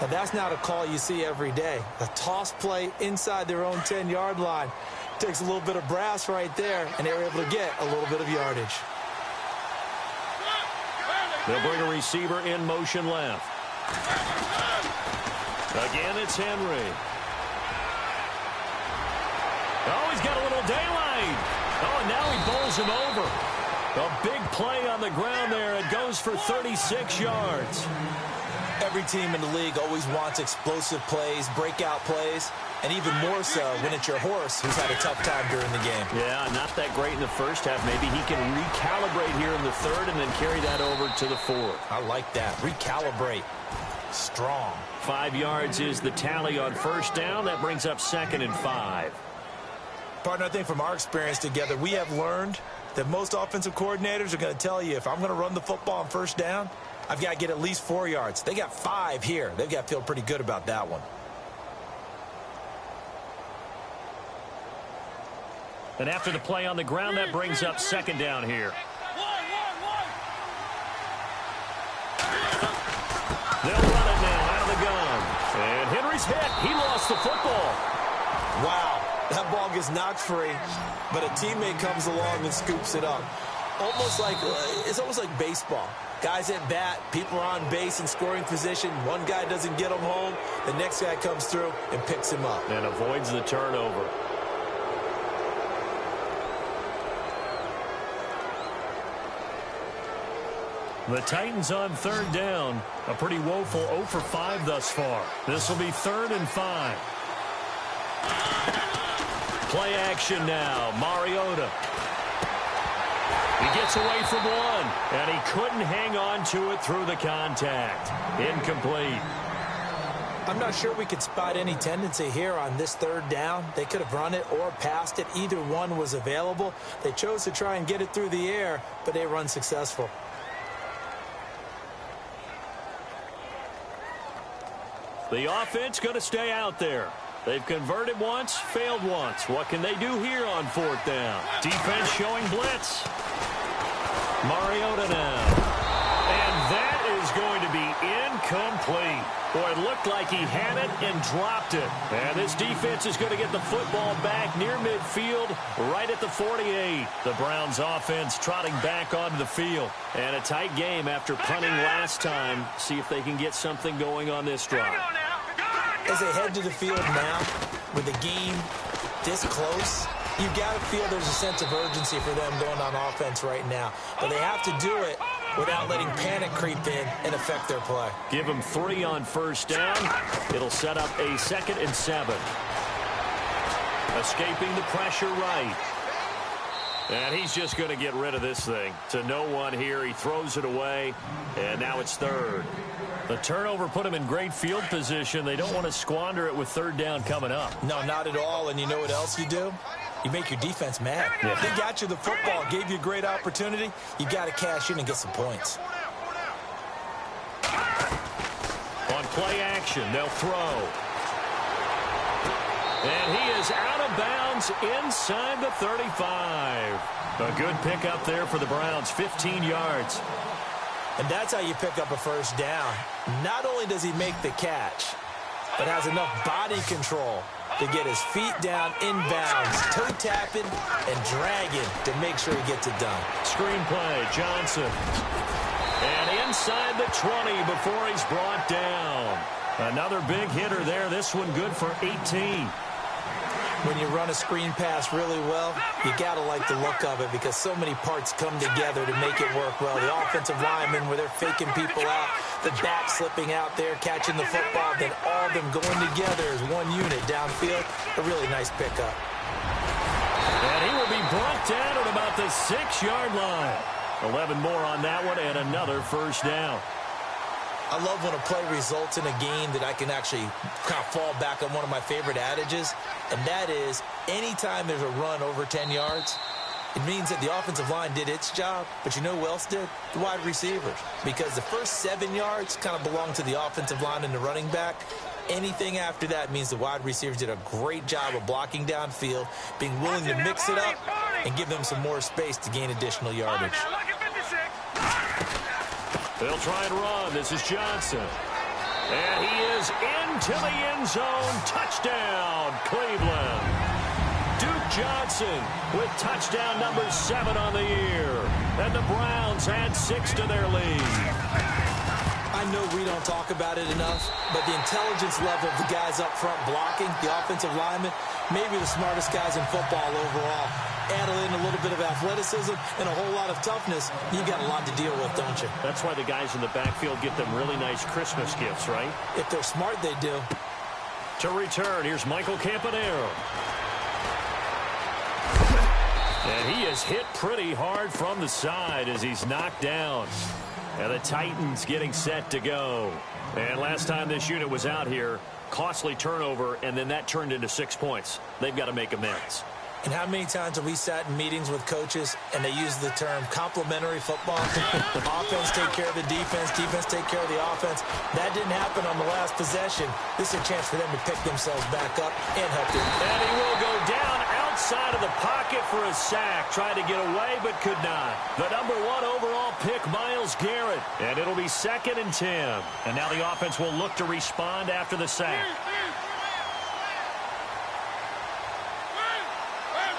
Speaker 5: Now that's not a call you see every day. A toss play inside their own 10-yard line. Takes a little bit of brass right there, and they were able to get a little bit of yardage.
Speaker 4: They'll bring a receiver in motion left. Again, it's Henry. Oh, he's got a little daylight. Oh, and now he bowls him over. A big play on the ground there. It goes for 36 yards.
Speaker 5: Every team in the league always wants explosive plays, breakout plays, and even more so when it's your horse who's had a tough time during the game.
Speaker 4: Yeah, not that great in the first half. Maybe he can recalibrate here in the third and then carry that over to the fourth.
Speaker 5: I like that. Recalibrate. Strong.
Speaker 4: 5 yards is the tally on first down. That brings up 2nd and 5.
Speaker 5: Partner, I think from our experience together, we have learned that most offensive coordinators are going to tell you, if I'm going to run the football on first down, I've got to get at least 4 yards. They got 5 here. They've got to feel pretty good about that one.
Speaker 4: And after the play on the ground, that brings up 2nd down here. They'll run it now out of the gun. And Henry's hit. He lost the football.
Speaker 5: Wow. That ball gets knocked free, but a teammate comes along and scoops it up. It's almost like baseball. Guys at bat, people are on base in scoring position. One guy doesn't get him home. The next guy comes through and picks him up.
Speaker 4: And avoids the turnover. The Titans on 3rd down. A pretty woeful 0 for 5 thus far. This will be 3rd and 5. Play action now. Mariota. He gets away from one, and he couldn't hang on to it through the contact. Incomplete.
Speaker 5: I'm not sure we could spot any tendency here on this 3rd down. They could have run it or passed it. Either one was available. They chose to try and get it through the air, but they were unsuccessful.
Speaker 4: The offense going to stay out there. They've converted once, failed once. What can they do here on 4th down? Defense showing blitz. Mariota now. And that is going to be incomplete. Boy, it looked like he had it and dropped it. And this defense is going to get the football back near midfield, right at the 48. The Browns offense trotting back onto the field. And a tight game after punting last time. See if they can get something going on this drive.
Speaker 5: As they head to the field now, with the game this close, you've got to feel there's a sense of urgency for them going on offense right now. But they have to do it without letting panic creep in and affect their play.
Speaker 4: Give them 3 on first down. It'll set up a 2nd and 7. Escaping the pressure right. And he's just going to get rid of this thing. To no one here. He throws it away. And now it's 3rd. The turnover put him in great field position. They don't want to squander it with 3rd down coming up.
Speaker 5: No, not at all. And you know what else you do? You make your defense mad. Yeah. They got you the football, gave you a great opportunity. You got to cash in and get some points.
Speaker 4: On play action, they'll throw. And he is out of bounds inside the 35. A good pickup there for the Browns, 15 yards.
Speaker 5: And that's how you pick up a first down. Not only does he make the catch, but has enough body control to get his feet down inbounds, toe tapping and dragging to make sure he gets it done.
Speaker 4: Screen play, Johnson. And inside the 20 before he's brought down. Another big hitter there. This one good for 18.
Speaker 5: When you run a screen pass really well, you got to like the look of it because so many parts come together to make it work well. The offensive linemen where they're faking people out, the back slipping out there, catching the football, then all of them going together as one unit downfield. A really nice pickup.
Speaker 4: And he will be brought down at about the 6-yard line. 11 more on that one and another first down.
Speaker 5: I love when a play results in a game that I can actually kind of fall back on one of my favorite adages, and that is anytime there's a run over 10 yards, It means that the offensive line did its job, but you know who else did? The wide receivers. Because the first 7 yards kind of belong to the offensive line and the running back. Anything after that means the wide receivers did a great job of blocking downfield, being willing to mix it up, and give them some more space to gain additional yardage.
Speaker 4: They'll try and run. This is Johnson. And he is into the end zone. Touchdown, Cleveland. Duke Johnson with touchdown number 7 on the year. And the Browns add 6 to their lead.
Speaker 5: I know we don't talk about it enough, but the intelligence level of the guys up front blocking, the offensive linemen, maybe the smartest guys in football overall. Add in a little bit of athleticism and a whole lot of toughness, you got a lot to deal with, don't you?
Speaker 4: That's why the guys in the backfield get them really nice Christmas gifts, right?
Speaker 5: If they're smart, they do.
Speaker 4: To return, here's Michael Campanero. And he is hit pretty hard from the side as he's knocked down. And the Titans getting set to go. And last time this unit was out here, costly turnover, and then that turned into 6 points. They've got to make amends.
Speaker 5: And how many times have we sat in meetings with coaches and they use the term complementary football? Offense take care of the defense, defense take care of the offense. That didn't happen on the last possession. This is a chance for them to pick themselves back up and help them.
Speaker 4: And he will go down outside of the pocket for a sack. Tried to get away but could not. The number 1 overall pick, Myles Garrett. And it'll be 2nd and 10. And now the offense will look to respond after the sack.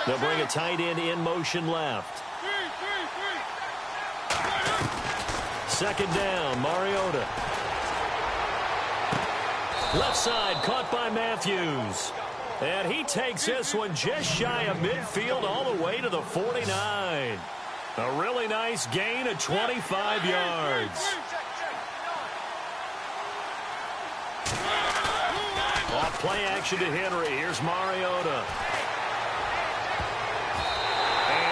Speaker 4: They'll bring a tight end in motion left. 2nd down, Mariota. Left side, caught by Matthews. And he takes this one just shy of midfield all the way to the 49. A really nice gain of 25 yards. Off play action to Henry. Here's Mariota.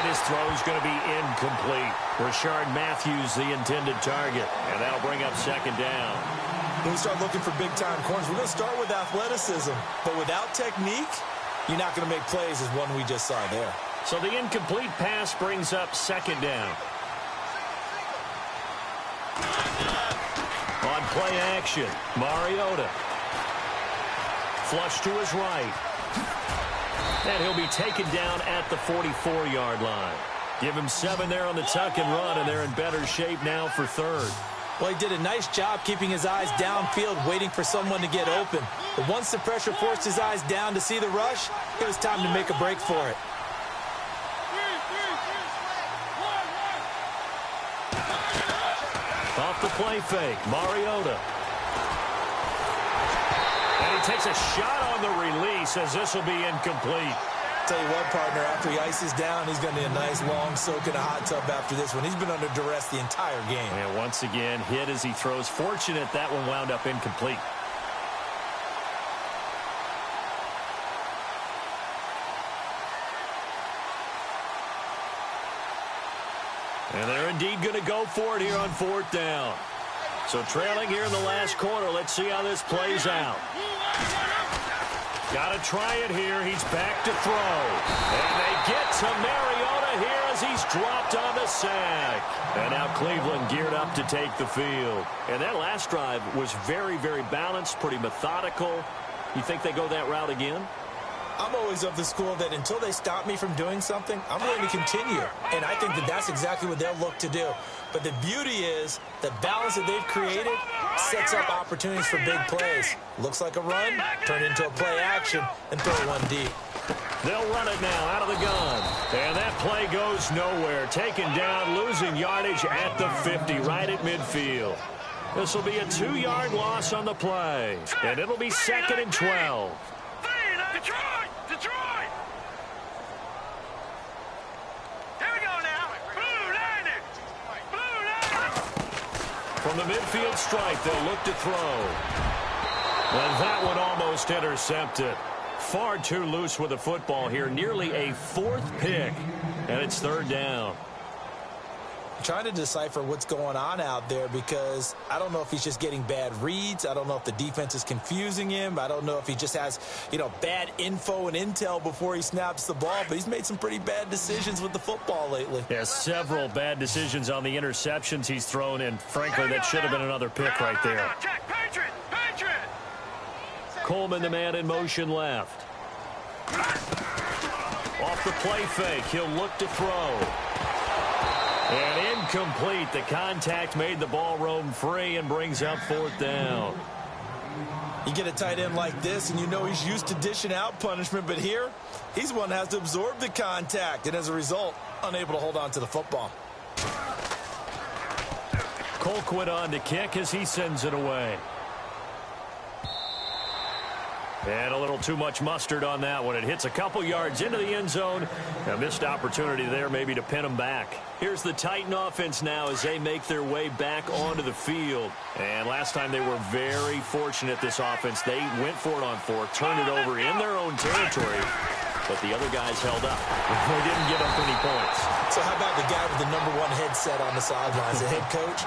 Speaker 4: His throw is going to be incomplete. Rashard Matthews, the intended target. And that'll bring up 2nd down.
Speaker 5: When we start looking for big-time corners, we're going to start with athleticism. But without technique, you're not going to make plays as one we just saw there.
Speaker 4: So the incomplete pass brings up 2nd down. On play action, Mariota. Flush to his right. And he'll be taken down at the 44-yard line. Give him 7 there on the tuck and run, and they're in better shape now for 3rd.
Speaker 5: Well, he did a nice job keeping his eyes downfield, waiting for someone to get open. But once the pressure forced his eyes down to see the rush, it was time to make a break for it.
Speaker 4: Off the play fake, Mariota. And he takes a shot on the release as this will be incomplete.
Speaker 5: Tell you what, partner, after he ices down, he's going to need a nice long soak in a hot tub after this one. He's been under duress the entire game.
Speaker 4: And once again, hit as he throws. Fortunate that one wound up incomplete. And they're indeed going to go for it here on 4th down. So trailing here in the last quarter. Let's see how this plays out. Got to try it here. He's back to throw. And they get to Mariota here as he's dropped on the sack. And now Cleveland geared up to take the field. And that last drive was very, very balanced, pretty methodical. You think they go that route again?
Speaker 5: I'm always of the school that until they stop me from doing something, I'm going to continue. And I think that that's exactly what they'll look to do. But the beauty is the balance that they've created sets up opportunities for big plays. Looks like a run, turn into a play action, and throw one deep.
Speaker 4: They'll run it now out of the gun. And that play goes nowhere. Taken down, losing yardage at the 50, right at midfield. This will be a 2-yard loss on the play. And it'll be 2nd and 12.
Speaker 2: Detroit! Here we go now. Blue Lightning! Blue Lightning!
Speaker 4: From the midfield stripe, they'll look to throw. And that one almost intercepted. Far too loose with the football here. Nearly a 4th pick. And it's 3rd down.
Speaker 5: trying to decipher what's going on out there because I don't know if he's just getting bad reads. I don't know if the defense is confusing him. I don't know if he just has, bad info and intel before he snaps the ball, but he's made some pretty bad decisions with the football lately.
Speaker 4: Yeah, several bad decisions on the interceptions he's thrown, and frankly, that should have been another pick right there. Coleman, the man in motion left. Off the play fake, he'll look to throw. And incomplete. The contact made the ball roam free and brings up 4th down.
Speaker 5: You get a tight end like this, and you know he's used to dishing out punishment, but here, he's the one that has to absorb the contact, and as a result, unable to hold on to the football.
Speaker 4: Colquitt on to kick as he sends it away. And a little too much mustard on that one. It hits a couple yards into the end zone. A missed opportunity there maybe to pin him back. Here's the Titan offense now as they make their way back onto the field. And last time they were very fortunate, this offense. They went for it on 4th, turned it over in their own territory, but the other guys held up. They didn't give up any points.
Speaker 5: So how about the guy with the #1 headset on the sidelines, the head coach?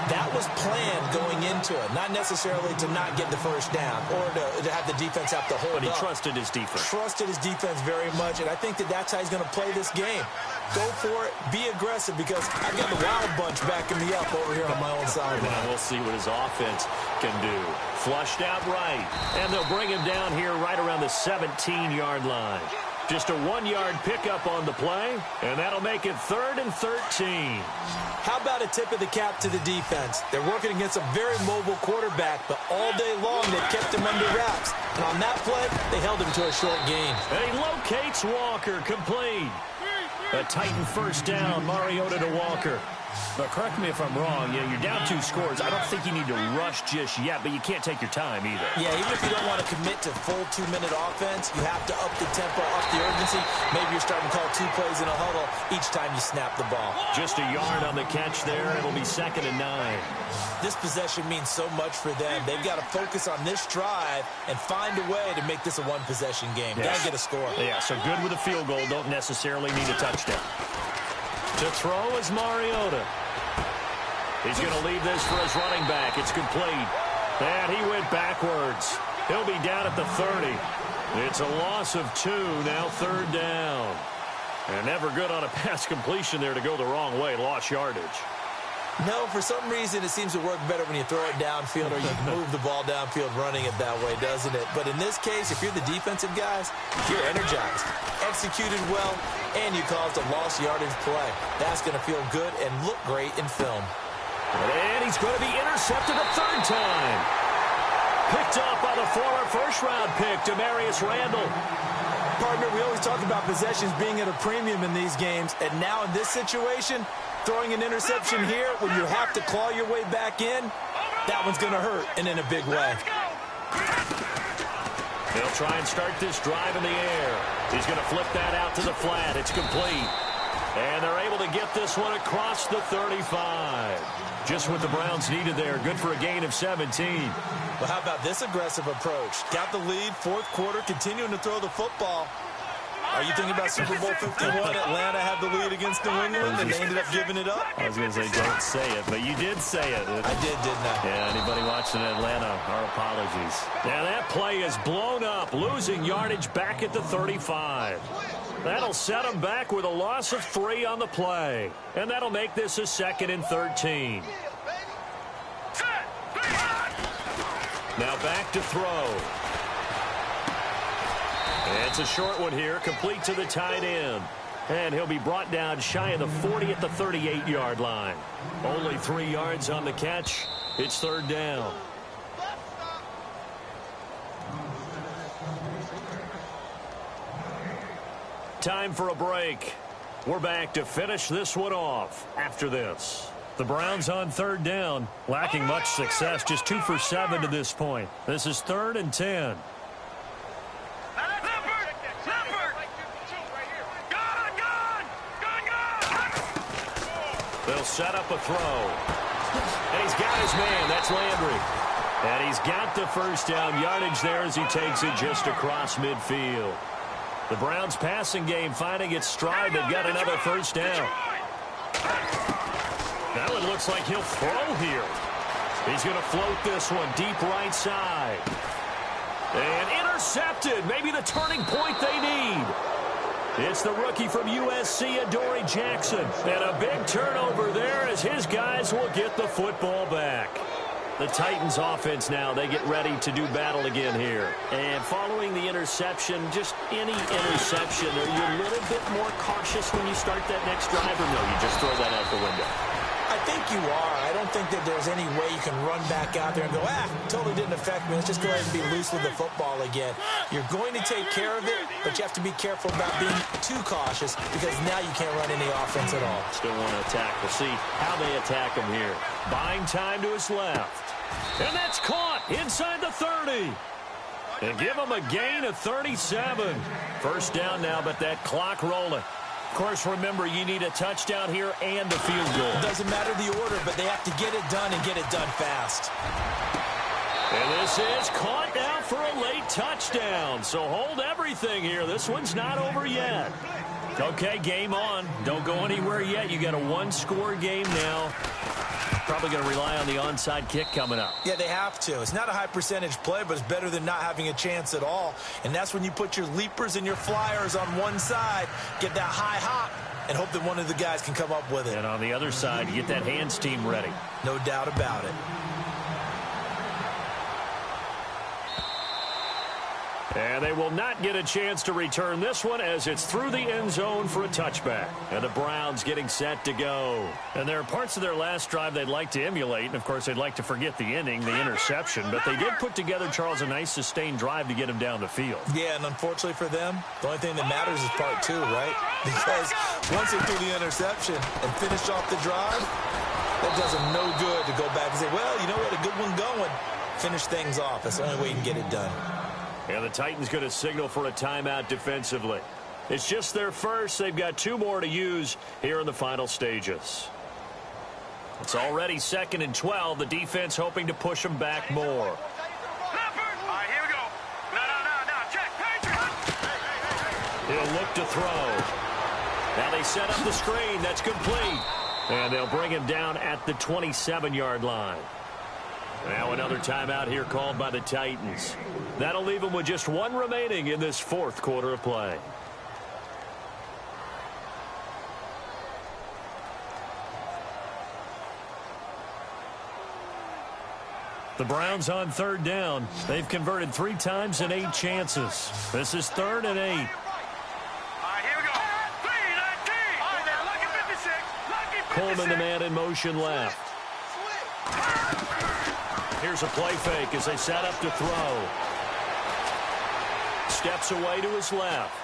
Speaker 5: That was planned going into it, not necessarily to not get the first down or to have the defense have to hold up.
Speaker 4: But he trusted his defense.
Speaker 5: Trusted his defense very much, and I think that's how he's going to play this game. Go for it, be aggressive, because I've got the Wild Bunch backing me up over here on my own sideline.
Speaker 4: And we'll see what his offense can do. Flushed out right, and they'll bring him down here right around the 17-yard line. Just a 1-yard pickup on the play, and that'll make it 3rd and 13.
Speaker 5: How about a tip of the cap to the defense? They're working against a very mobile quarterback, but all day long they've kept him under wraps. And on that play, they held him to a short gain.
Speaker 4: And he locates Walker, complete. A Titan first down, Mariota to Walker. But correct me if I'm wrong, you're down 2 scores. I don't think you need to rush just yet, but you can't take your time either.
Speaker 5: Yeah, even if you don't want to commit to full 2-minute offense, you have to up the tempo, up the urgency. Maybe you're starting to call 2 plays in a huddle each time you snap the ball.
Speaker 4: Just a yard on the catch there. It'll be 2nd and 9.
Speaker 5: This possession means so much for them. They've got to focus on this drive and find a way to make this a 1-possession game.
Speaker 4: Yes.
Speaker 5: Got to get a score.
Speaker 4: Yeah, so good with a field goal. Don't necessarily need a touchdown. To throw is Mariota. He's going to leave this for his running back. It's complete. And he went backwards. He'll be down at the 30. It's a loss of 2, now 3rd down. And never good on a pass completion there to go the wrong way. Lost yardage.
Speaker 5: No, for some reason it seems to work better when you throw it downfield or you move the ball downfield running it that way, doesn't it? But in this case, if you're the defensive guys, you're energized, executed well, and you caused a lost yardage play. That's going to feel good and look great in film.
Speaker 4: And he's going to be intercepted a 3rd time. Picked up by the former first-round pick, Demarius Randall.
Speaker 5: Partner, we always talk about possessions being at a premium in these games, and now in this situation, throwing an interception here when you have to claw your way back in, that one's going to hurt, and in a big way.
Speaker 4: They'll try and start this drive in the air. He's going to flip that out to the flat. It's complete. And they're able to get this one across the 35. Just what the Browns needed there. Good for a gain of 17.
Speaker 5: Well, how about this aggressive approach? Got the lead, 4th quarter, continuing to throw the football. Are you thinking about Super Bowl 51? Atlanta had the lead against New England, and they ended up giving it up?
Speaker 4: I was going to say, don't say it, but you did say it.
Speaker 5: I did, didn't I?
Speaker 4: Yeah, anybody watching Atlanta, our apologies. Now that play is blown up, losing yardage back at the 35. That'll set them back with a loss of 3 on the play. And that'll make this a 2nd and 13. Now back to throw. It's a short one here, complete to the tight end. And he'll be brought down shy of the 40 at the 38-yard line. Only 3 yards on the catch. It's 3rd down. Time for a break. We're back to finish this one off after this. The Browns on 3rd down, lacking much success, just 2 for 7 to this point. This is 3rd and 10. They'll set up a throw. And he's got his man. That's Landry. And he's got the first down yardage there as he takes it just across midfield. The Browns passing game finding its stride. They've got another first down. Now it looks like he'll throw here. He's going to float this one deep right side. And intercepted. Maybe the turning point they need. It's the rookie from USC, Adoree Jackson. And a big turnover there as his guys will get the football back. The Titans offense now, they get ready to do battle again here. And following the interception, just any interception, are you a little bit more cautious when you start that next drive, or no, you just throw that out the window?
Speaker 5: I think you are. I don't think that there's any way you can run back out there and go, totally didn't affect me. Let's just go ahead and be loose with the football again. You're going to take care of it, but you have to be careful about being too cautious because now you can't run any offense at all.
Speaker 4: Still want to attack. We'll see how they attack him here. Buying time to his left. And that's caught inside the 30. And give him a gain of 37. First down now, but that clock rolling. Of course, remember, you need a touchdown here and a field goal.
Speaker 5: It doesn't matter the order, but they have to get it done and get it done fast.
Speaker 4: And this is caught down for a late touchdown. So hold everything here. This one's not over yet. Okay, game on. Don't go anywhere yet. You got a one-score game now. Probably going to rely on the onside kick coming up.
Speaker 5: Yeah, they have to. It's not a high percentage play, but it's better than not having a chance at all. And that's when you put your leapers and your flyers on one side, get that high hop, and hope that one of the guys can come up with it.
Speaker 4: And on the other side, you get that hands team ready.
Speaker 5: No doubt about it.
Speaker 4: And they will not get a chance to return this one as it's through the end zone for a touchback. And the Browns getting set to go. And there are parts of their last drive they'd like to emulate. And, of course, they'd like to forget the ending, the interception. But they did put together, Charles, a nice sustained drive to get him down the field.
Speaker 5: Yeah, and unfortunately for them, the only thing that matters is part two, right? Because once they threw the interception and finished off the drive, that does them no good to go back and say, well, you know what, a good one going. Finish things off. That's the only way you can get it done.
Speaker 4: And the Titans going to signal for a timeout defensively. It's just their first. They've got two more to use here in the final stages. It's already 2nd and 12. The defense hoping to push them back more.
Speaker 2: All right, here we go. No, check.
Speaker 4: He'll look to throw. Now they set up the screen. That's complete. And they'll bring him down at the 27-yard line. Now another timeout here called by the Titans. That'll leave them with just one remaining in this fourth quarter of play. The Browns on 3rd down. They've converted 3 times in 8 chances. This is 3rd and 8.
Speaker 2: All right, here we go. 3-19. All right, lucky 56. Lucky 56.
Speaker 4: Coleman, the man in motion left. Here's a play fake as they set up to throw. Steps away to his left.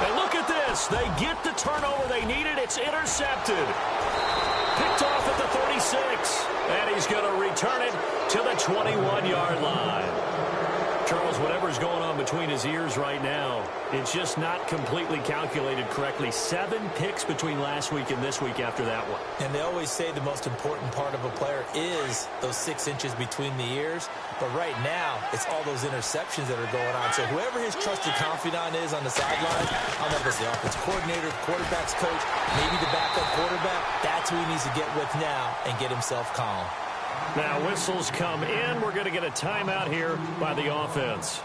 Speaker 4: And look at this. They get the turnover they needed. It's intercepted. Picked off at the 36. And he's going to return it to the 21-yard line. Charles, whatever's going on between his ears right now, it's just not completely calculated correctly. 7 picks between last week and this week after that one.
Speaker 5: And they always say the most important part of a player is those 6 inches between the ears. But right now, it's all those interceptions that are going on. So whoever his trusted confidant is on the sideline, I don't know if it's the offensive coordinator, quarterback's coach, maybe the backup quarterback, that's who he needs to get with now and get himself calm.
Speaker 4: Now whistles come in. We're going to get a timeout here by the offense,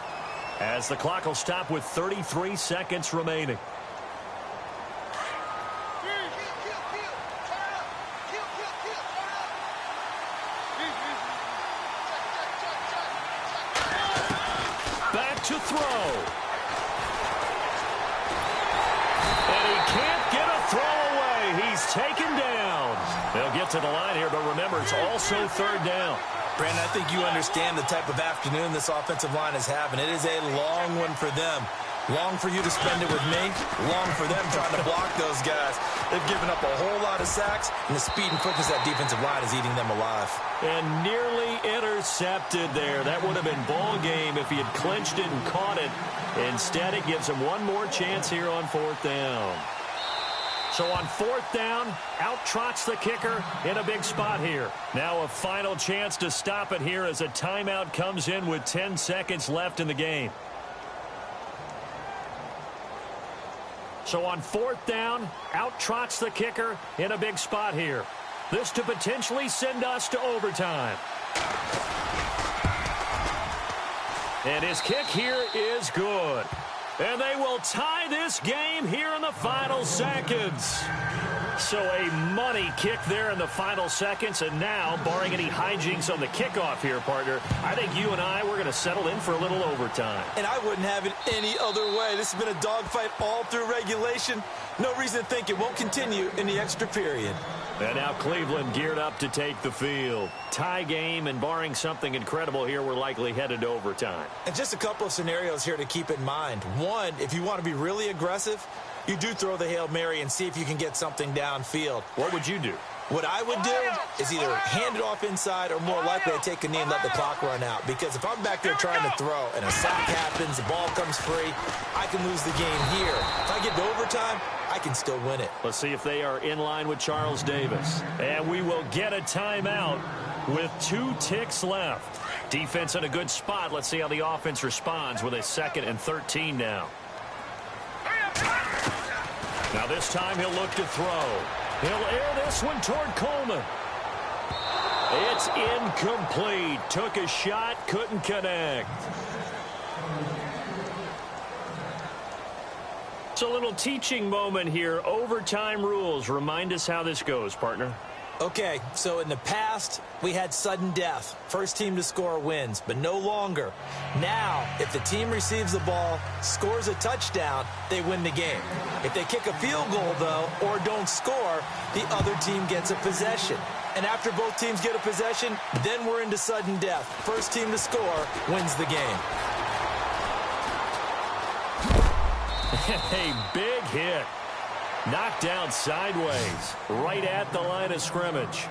Speaker 4: as the clock will stop with 33 seconds remaining. Back to throw. And he can't get a throw away. He's taken down. They'll get to the line here, but remember, it's also 3rd down.
Speaker 5: Brandon, I think you understand the type of afternoon this offensive line is having. It is a long one for them. Long for you to spend it with me. Long for them trying to block those guys. They've given up a whole lot of sacks, and the speed and quickness of that defensive line is eating them alive.
Speaker 4: And nearly intercepted there. That would have been ball game if he had clinched it and caught it. Instead, it gives him one more chance here on 4th down. So on 4th down, out trots the kicker in a big spot here. Now a final chance to stop it here as a timeout comes in with 10 seconds left in the game. So on 4th down, out trots the kicker in a big spot here. This to potentially send us to overtime. And his kick here is good. And they will tie this game here in the final seconds. So a money kick there in the final seconds. And now, barring any hijinks on the kickoff here, partner, I think you and I, we're going to settle in for a little overtime.
Speaker 5: And I wouldn't have it any other way. This has been a dogfight all through regulation. No reason to think it won't continue in the extra period.
Speaker 4: And now Cleveland geared up to take the field. Tie game, and barring something incredible here, we're likely headed to overtime.
Speaker 5: And just a couple of scenarios here to keep in mind. One, if you want to be really aggressive, you do throw the Hail Mary and see if you can get something downfield.
Speaker 4: What would you do?
Speaker 5: What I would do is either hand it off inside or more likely to take a knee and let the clock run out. Because if I'm back there trying to throw and a sack happens, the ball comes free, I can lose the game here. If I get to overtime, I can still win it.
Speaker 4: Let's see if they are in line with Charles Davis. And we will get a timeout with 2 ticks left. Defense in a good spot. Let's see how the offense responds with a 2nd and 13 now. Now this time he'll look to throw. He'll air this one toward Coleman. It's incomplete. Took a shot, couldn't connect. It's a little teaching moment here. Overtime rules. Remind us how this goes, partner.
Speaker 5: Okay, so in the past, we had sudden death. First team to score wins, but no longer. Now, if the team receives the ball, scores a touchdown, they win the game. If they kick a field goal, though, or don't score, the other team gets a possession. And after both teams get a possession, then we're into sudden death. First team to score wins the game.
Speaker 4: A big hit. Knocked down sideways, right at the line of scrimmage.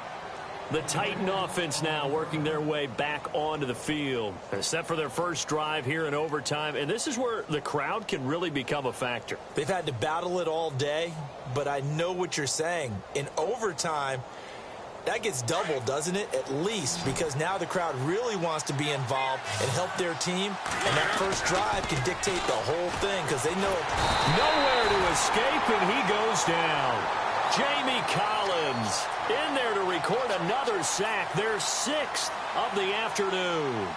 Speaker 4: The Titan offense now working their way back onto the field. Set for their first drive here in overtime. And this is where the crowd can really become a factor.
Speaker 5: They've had to battle it all day, but I know what you're saying. In overtime, that gets doubled, doesn't it? At least, because now the crowd really wants to be involved and help their team. And that first drive can dictate the whole thing because they know
Speaker 4: nowhere to escape, and he goes down. Jamie Collins in there to record another sack, their 6th of the afternoon.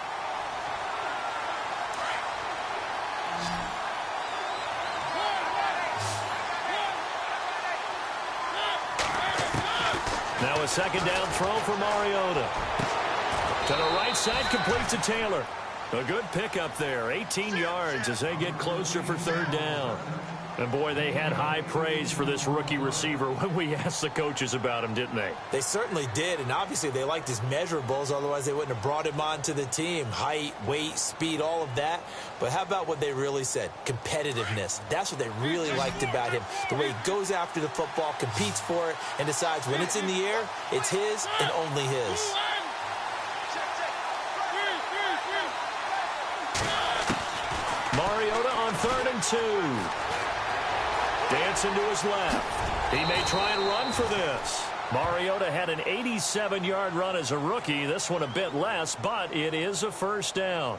Speaker 4: Now a 2nd down throw for Mariota. To the right side, complete to Taylor. A good pickup there, 18 yards as they get closer for 3rd down. And boy, they had high praise for this rookie receiver when we asked the coaches about him, didn't they?
Speaker 5: They certainly did, and obviously they liked his measurables, otherwise they wouldn't have brought him onto the team. Height, weight, speed, all of that. But how about what they really said? Competitiveness. That's what they really liked about him. The way he goes after the football, competes for it, and decides when it's in the air, it's his and only his.
Speaker 4: Mariota on 3rd and 2. Dancing to his left. He may try and run for this. Mariota had an 87-yard run as a rookie. This one a bit less, but it is a 1st down.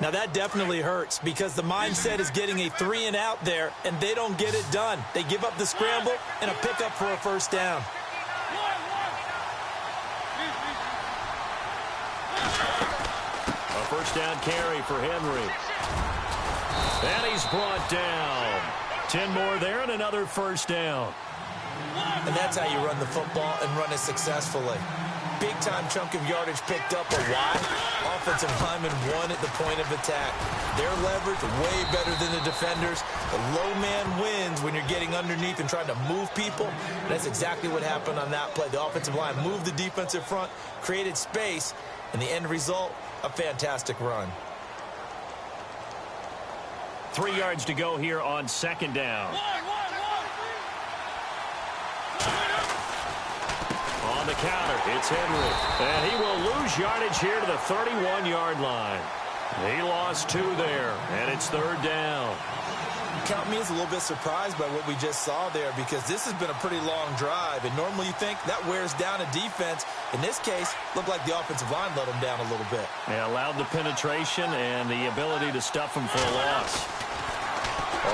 Speaker 5: Now that definitely hurts because the mindset is getting a 3-and-out there, and they don't get it done. They give up the scramble and a pickup for a 1st down.
Speaker 4: A 1st down carry for Henry. And he's brought down. 10 more there and another 1st down.
Speaker 5: And that's how you run the football and run it successfully. Big-time chunk of yardage picked up, but why? Offensive linemen won at the point of attack. Their leverage way better than the defenders. The low man wins when you're getting underneath and trying to move people. And that's exactly what happened on that play. The offensive line moved the defensive front, created space, and the end result, a fantastic run.
Speaker 4: 3 yards to go here on 2nd down. On the counter, it's Henry. And he will lose yardage here to the 31-yard line. He lost 2 there, and it's 3rd down.
Speaker 5: Count me as a little bit surprised by what we just saw there because this has been a pretty long drive, and normally you think that wears down a defense. In this case, looked like the offensive line let them down a little bit.
Speaker 4: Yeah, allowed the penetration and the ability to stuff them for a loss.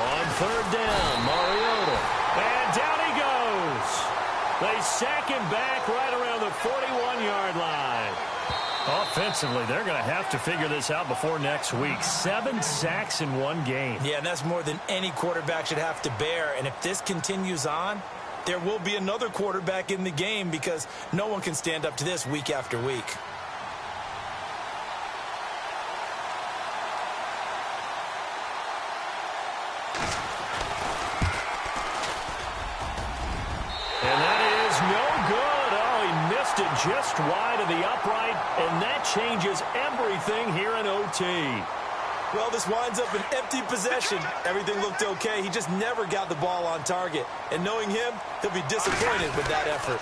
Speaker 4: On third down, Mariota. And down he goes. They sack him back right around the 41-yard line. Offensively, they're going to have to figure this out before next week. 7 sacks in one game.
Speaker 5: Yeah, and that's more than any quarterback should have to bear. And if this continues on, there will be another quarterback in the game because no one can stand up to this week after week.
Speaker 4: Just wide of the upright, and that changes everything here in OT.
Speaker 5: Well, this winds up an empty possession. Everything looked okay. He just never got the ball on target. And knowing him, he'll be disappointed with that effort.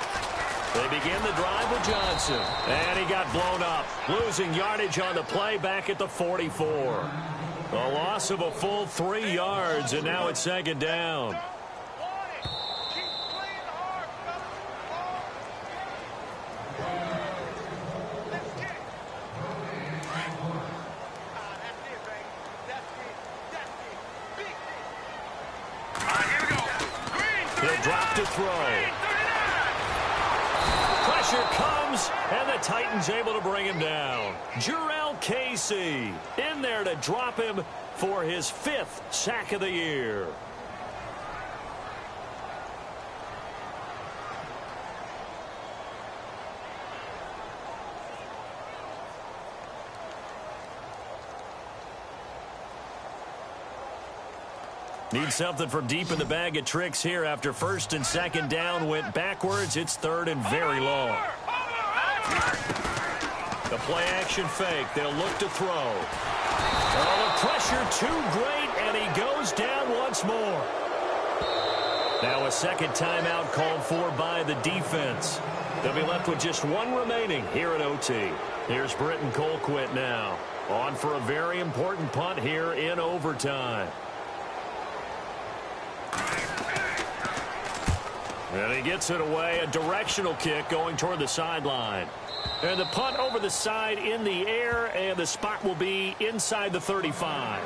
Speaker 4: They begin the drive with Johnson, and he got blown up, losing yardage on the play back at the 44. A loss of a full 3 yards, and now it's second down. To throw. Pressure comes, and the Titans able to bring him down. Jurrell Casey in there to drop him for his 5th sack of the year. Need something from deep in the bag of tricks here after first and second down went backwards. It's third and very long. The play action fake. They'll look to throw. Oh, the pressure too great, and he goes down once more. Now a second timeout called for by the defense. They'll be left with just one remaining here at OT. Here's Britton Colquitt now. On for a very important punt here in overtime. And he gets it away, a directional kick going toward the sideline. And the punt over the side in the air, and the spot will be inside the 35.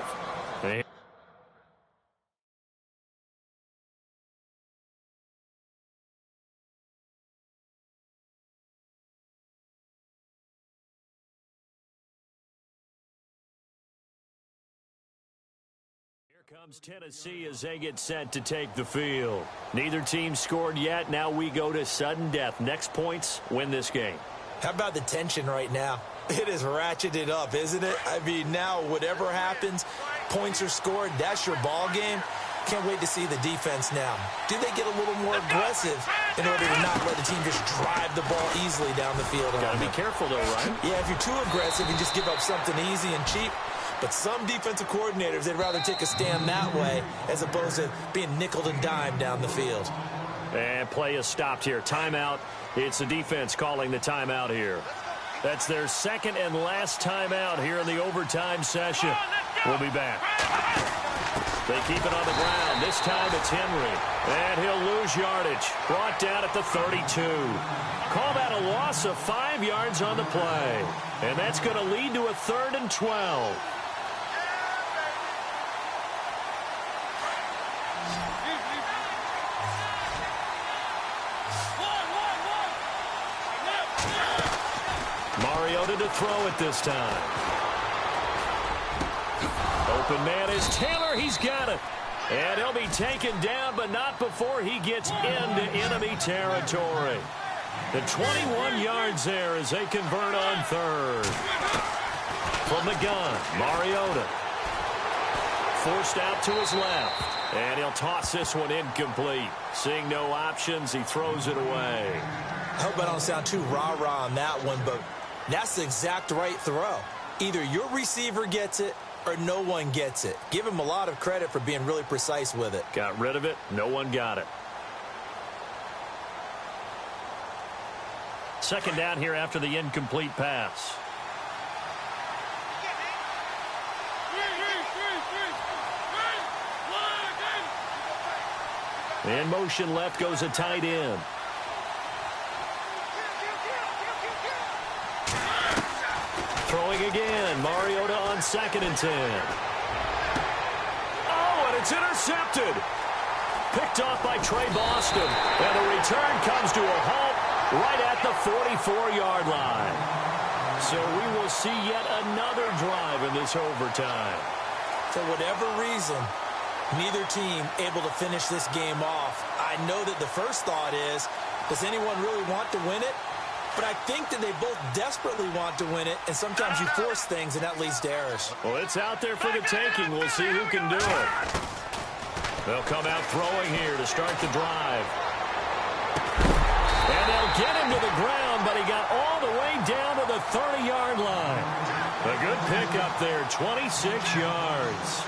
Speaker 4: Comes Tennessee as they get set to take the field. Neither team scored yet. Now we go to sudden death. Next points win this game.
Speaker 5: How about the tension right now? It is ratcheted up, isn't it? I mean, now whatever happens, points are scored. That's your ball game. Can't wait to see the defense now. Do they get a little more aggressive in order to not let the team just drive the ball easily down the field?
Speaker 4: Got to be careful, though, right?
Speaker 5: Yeah, if you're too aggressive, you just give up something easy and cheap. But some defensive coordinators, they'd rather take a stand that way as opposed to being nickeled and dimed down the field.
Speaker 4: And play is stopped here. Timeout. It's the defense calling the timeout here. That's their second and last timeout here in the overtime session. We'll be back. They keep it on the ground. This time it's Henry. And he'll lose yardage. Brought down at the 32. Call that a loss of 5 yards on the play. And that's going to lead to a 3rd and 12. Mariota to throw it this time. Open man is Taylor. He's got it. And he'll be taken down, but not before he gets into enemy territory. The 21 yards there as they convert on third. From the gun, Mariota. Forced out to his left. And he'll toss this one incomplete. Seeing no options, he throws it away.
Speaker 5: I hope I don't sound too rah-rah on that one, but that's the exact right throw. Either your receiver gets it or no one gets it. Give him a lot of credit for being really precise with it.
Speaker 4: Got rid of it. No one got it. Second down here after the incomplete pass. In motion left goes a tight end. Throwing again. Mariota on 2nd and 10. Oh, and It's intercepted. Picked off by Trey Boston. And the return comes to a halt right at the 44-yard line. So we will see yet another drive in this overtime.
Speaker 5: For whatever reason, neither team able to finish this game off. I know that the first thought is, does anyone really want to win it? But I think that they both desperately want to win it, and sometimes you force things, and that leads to errors.
Speaker 4: Well, it's out there for the taking. We'll see who can do it. They'll come out throwing here to start the drive. And they'll get him to the ground, but he got all the way down to the 30-yard line. A good pickup there, 26 yards.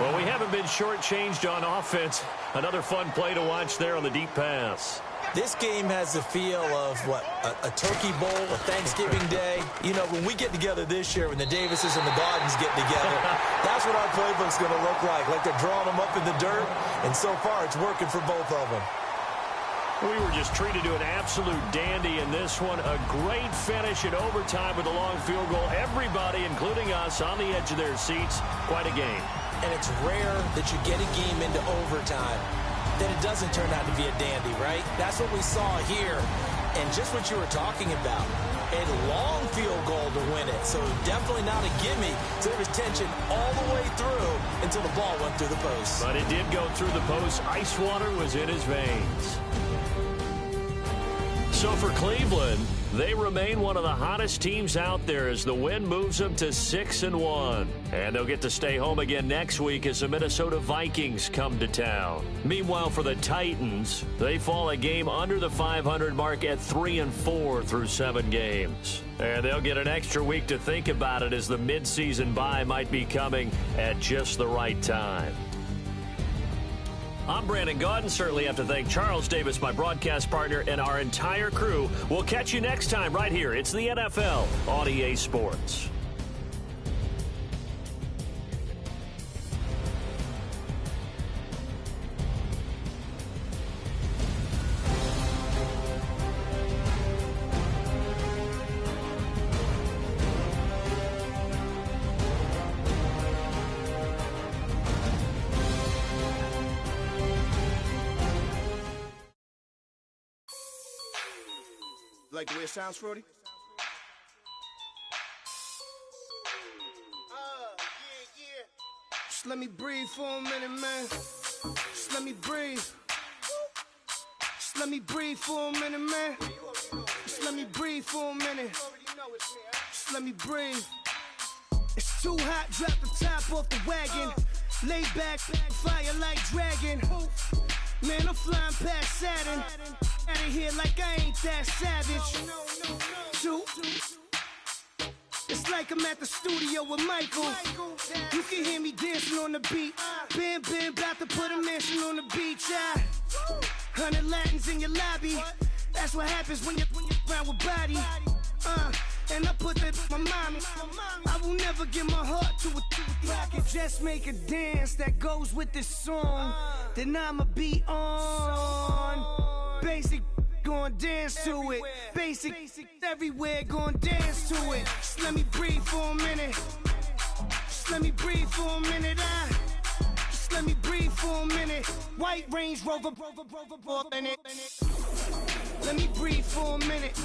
Speaker 4: Well, we haven't been shortchanged on offense. Another fun play to watch there on the deep pass.
Speaker 5: This game has the feel of, what, a turkey bowl, a Thanksgiving day. You know, when we get together this year, when the Davises and the Gardens get together, that's what our playbook's going to look like they're drawing them up in the dirt, and so far it's working for both of them.
Speaker 4: We were just treated to an absolute dandy in this one. A great finish in overtime with a long field goal. Everybody, including us, on the edge of their seats. Quite a game.
Speaker 5: And it's rare that you get a game into overtime that it doesn't turn out to be a dandy, right? That's what we saw here. And just what you were talking about, a long field goal to win it. So definitely not a gimme. So there was tension all the way through until the ball went through the post.
Speaker 4: But it did go through the post. Ice water was in his veins. So for Cleveland, they remain one of the hottest teams out there as the win moves them to 6-1. And they'll get to stay home again next week as the Minnesota Vikings come to town. Meanwhile, for the Titans, they fall a game under the 500 mark at 3-4 through 7 games. And they'll get an extra week to think about it as the midseason bye might be coming at just the right time. I'm Brandon Gaudin. Certainly have to thank Charles Davis, my broadcast partner, and our entire crew. We'll catch you next time right here. It's the NFL on EA Sports.
Speaker 6: Like the way it sounds, Frody? Yeah. Just let me breathe for a minute, man. Just let me breathe. Just let me breathe for a minute, man. Just let me breathe for a minute. Just let me breathe. It's too hot, drop the top off the wagon. Lay back, fire like dragon. Man, I'm flying past Saturn. Out of here like I ain't that savage. It's like I'm at the studio with Michael. You can hear me dancing on the beat. Bam, about to put a mansion on the beach. 100 Latins in your lobby. That's what happens when you're around with body. And I put that with my mama. I will never give my heart to a I can just make a dance that goes with this song. Then I'ma be on. Basic, gon' dance to it. Basic, everywhere, gon' dance to it. Just let me breathe for a minute. Just let me breathe for a minute. Just let me breathe for a minute. White Range Rover, in it. Let me breathe for a minute.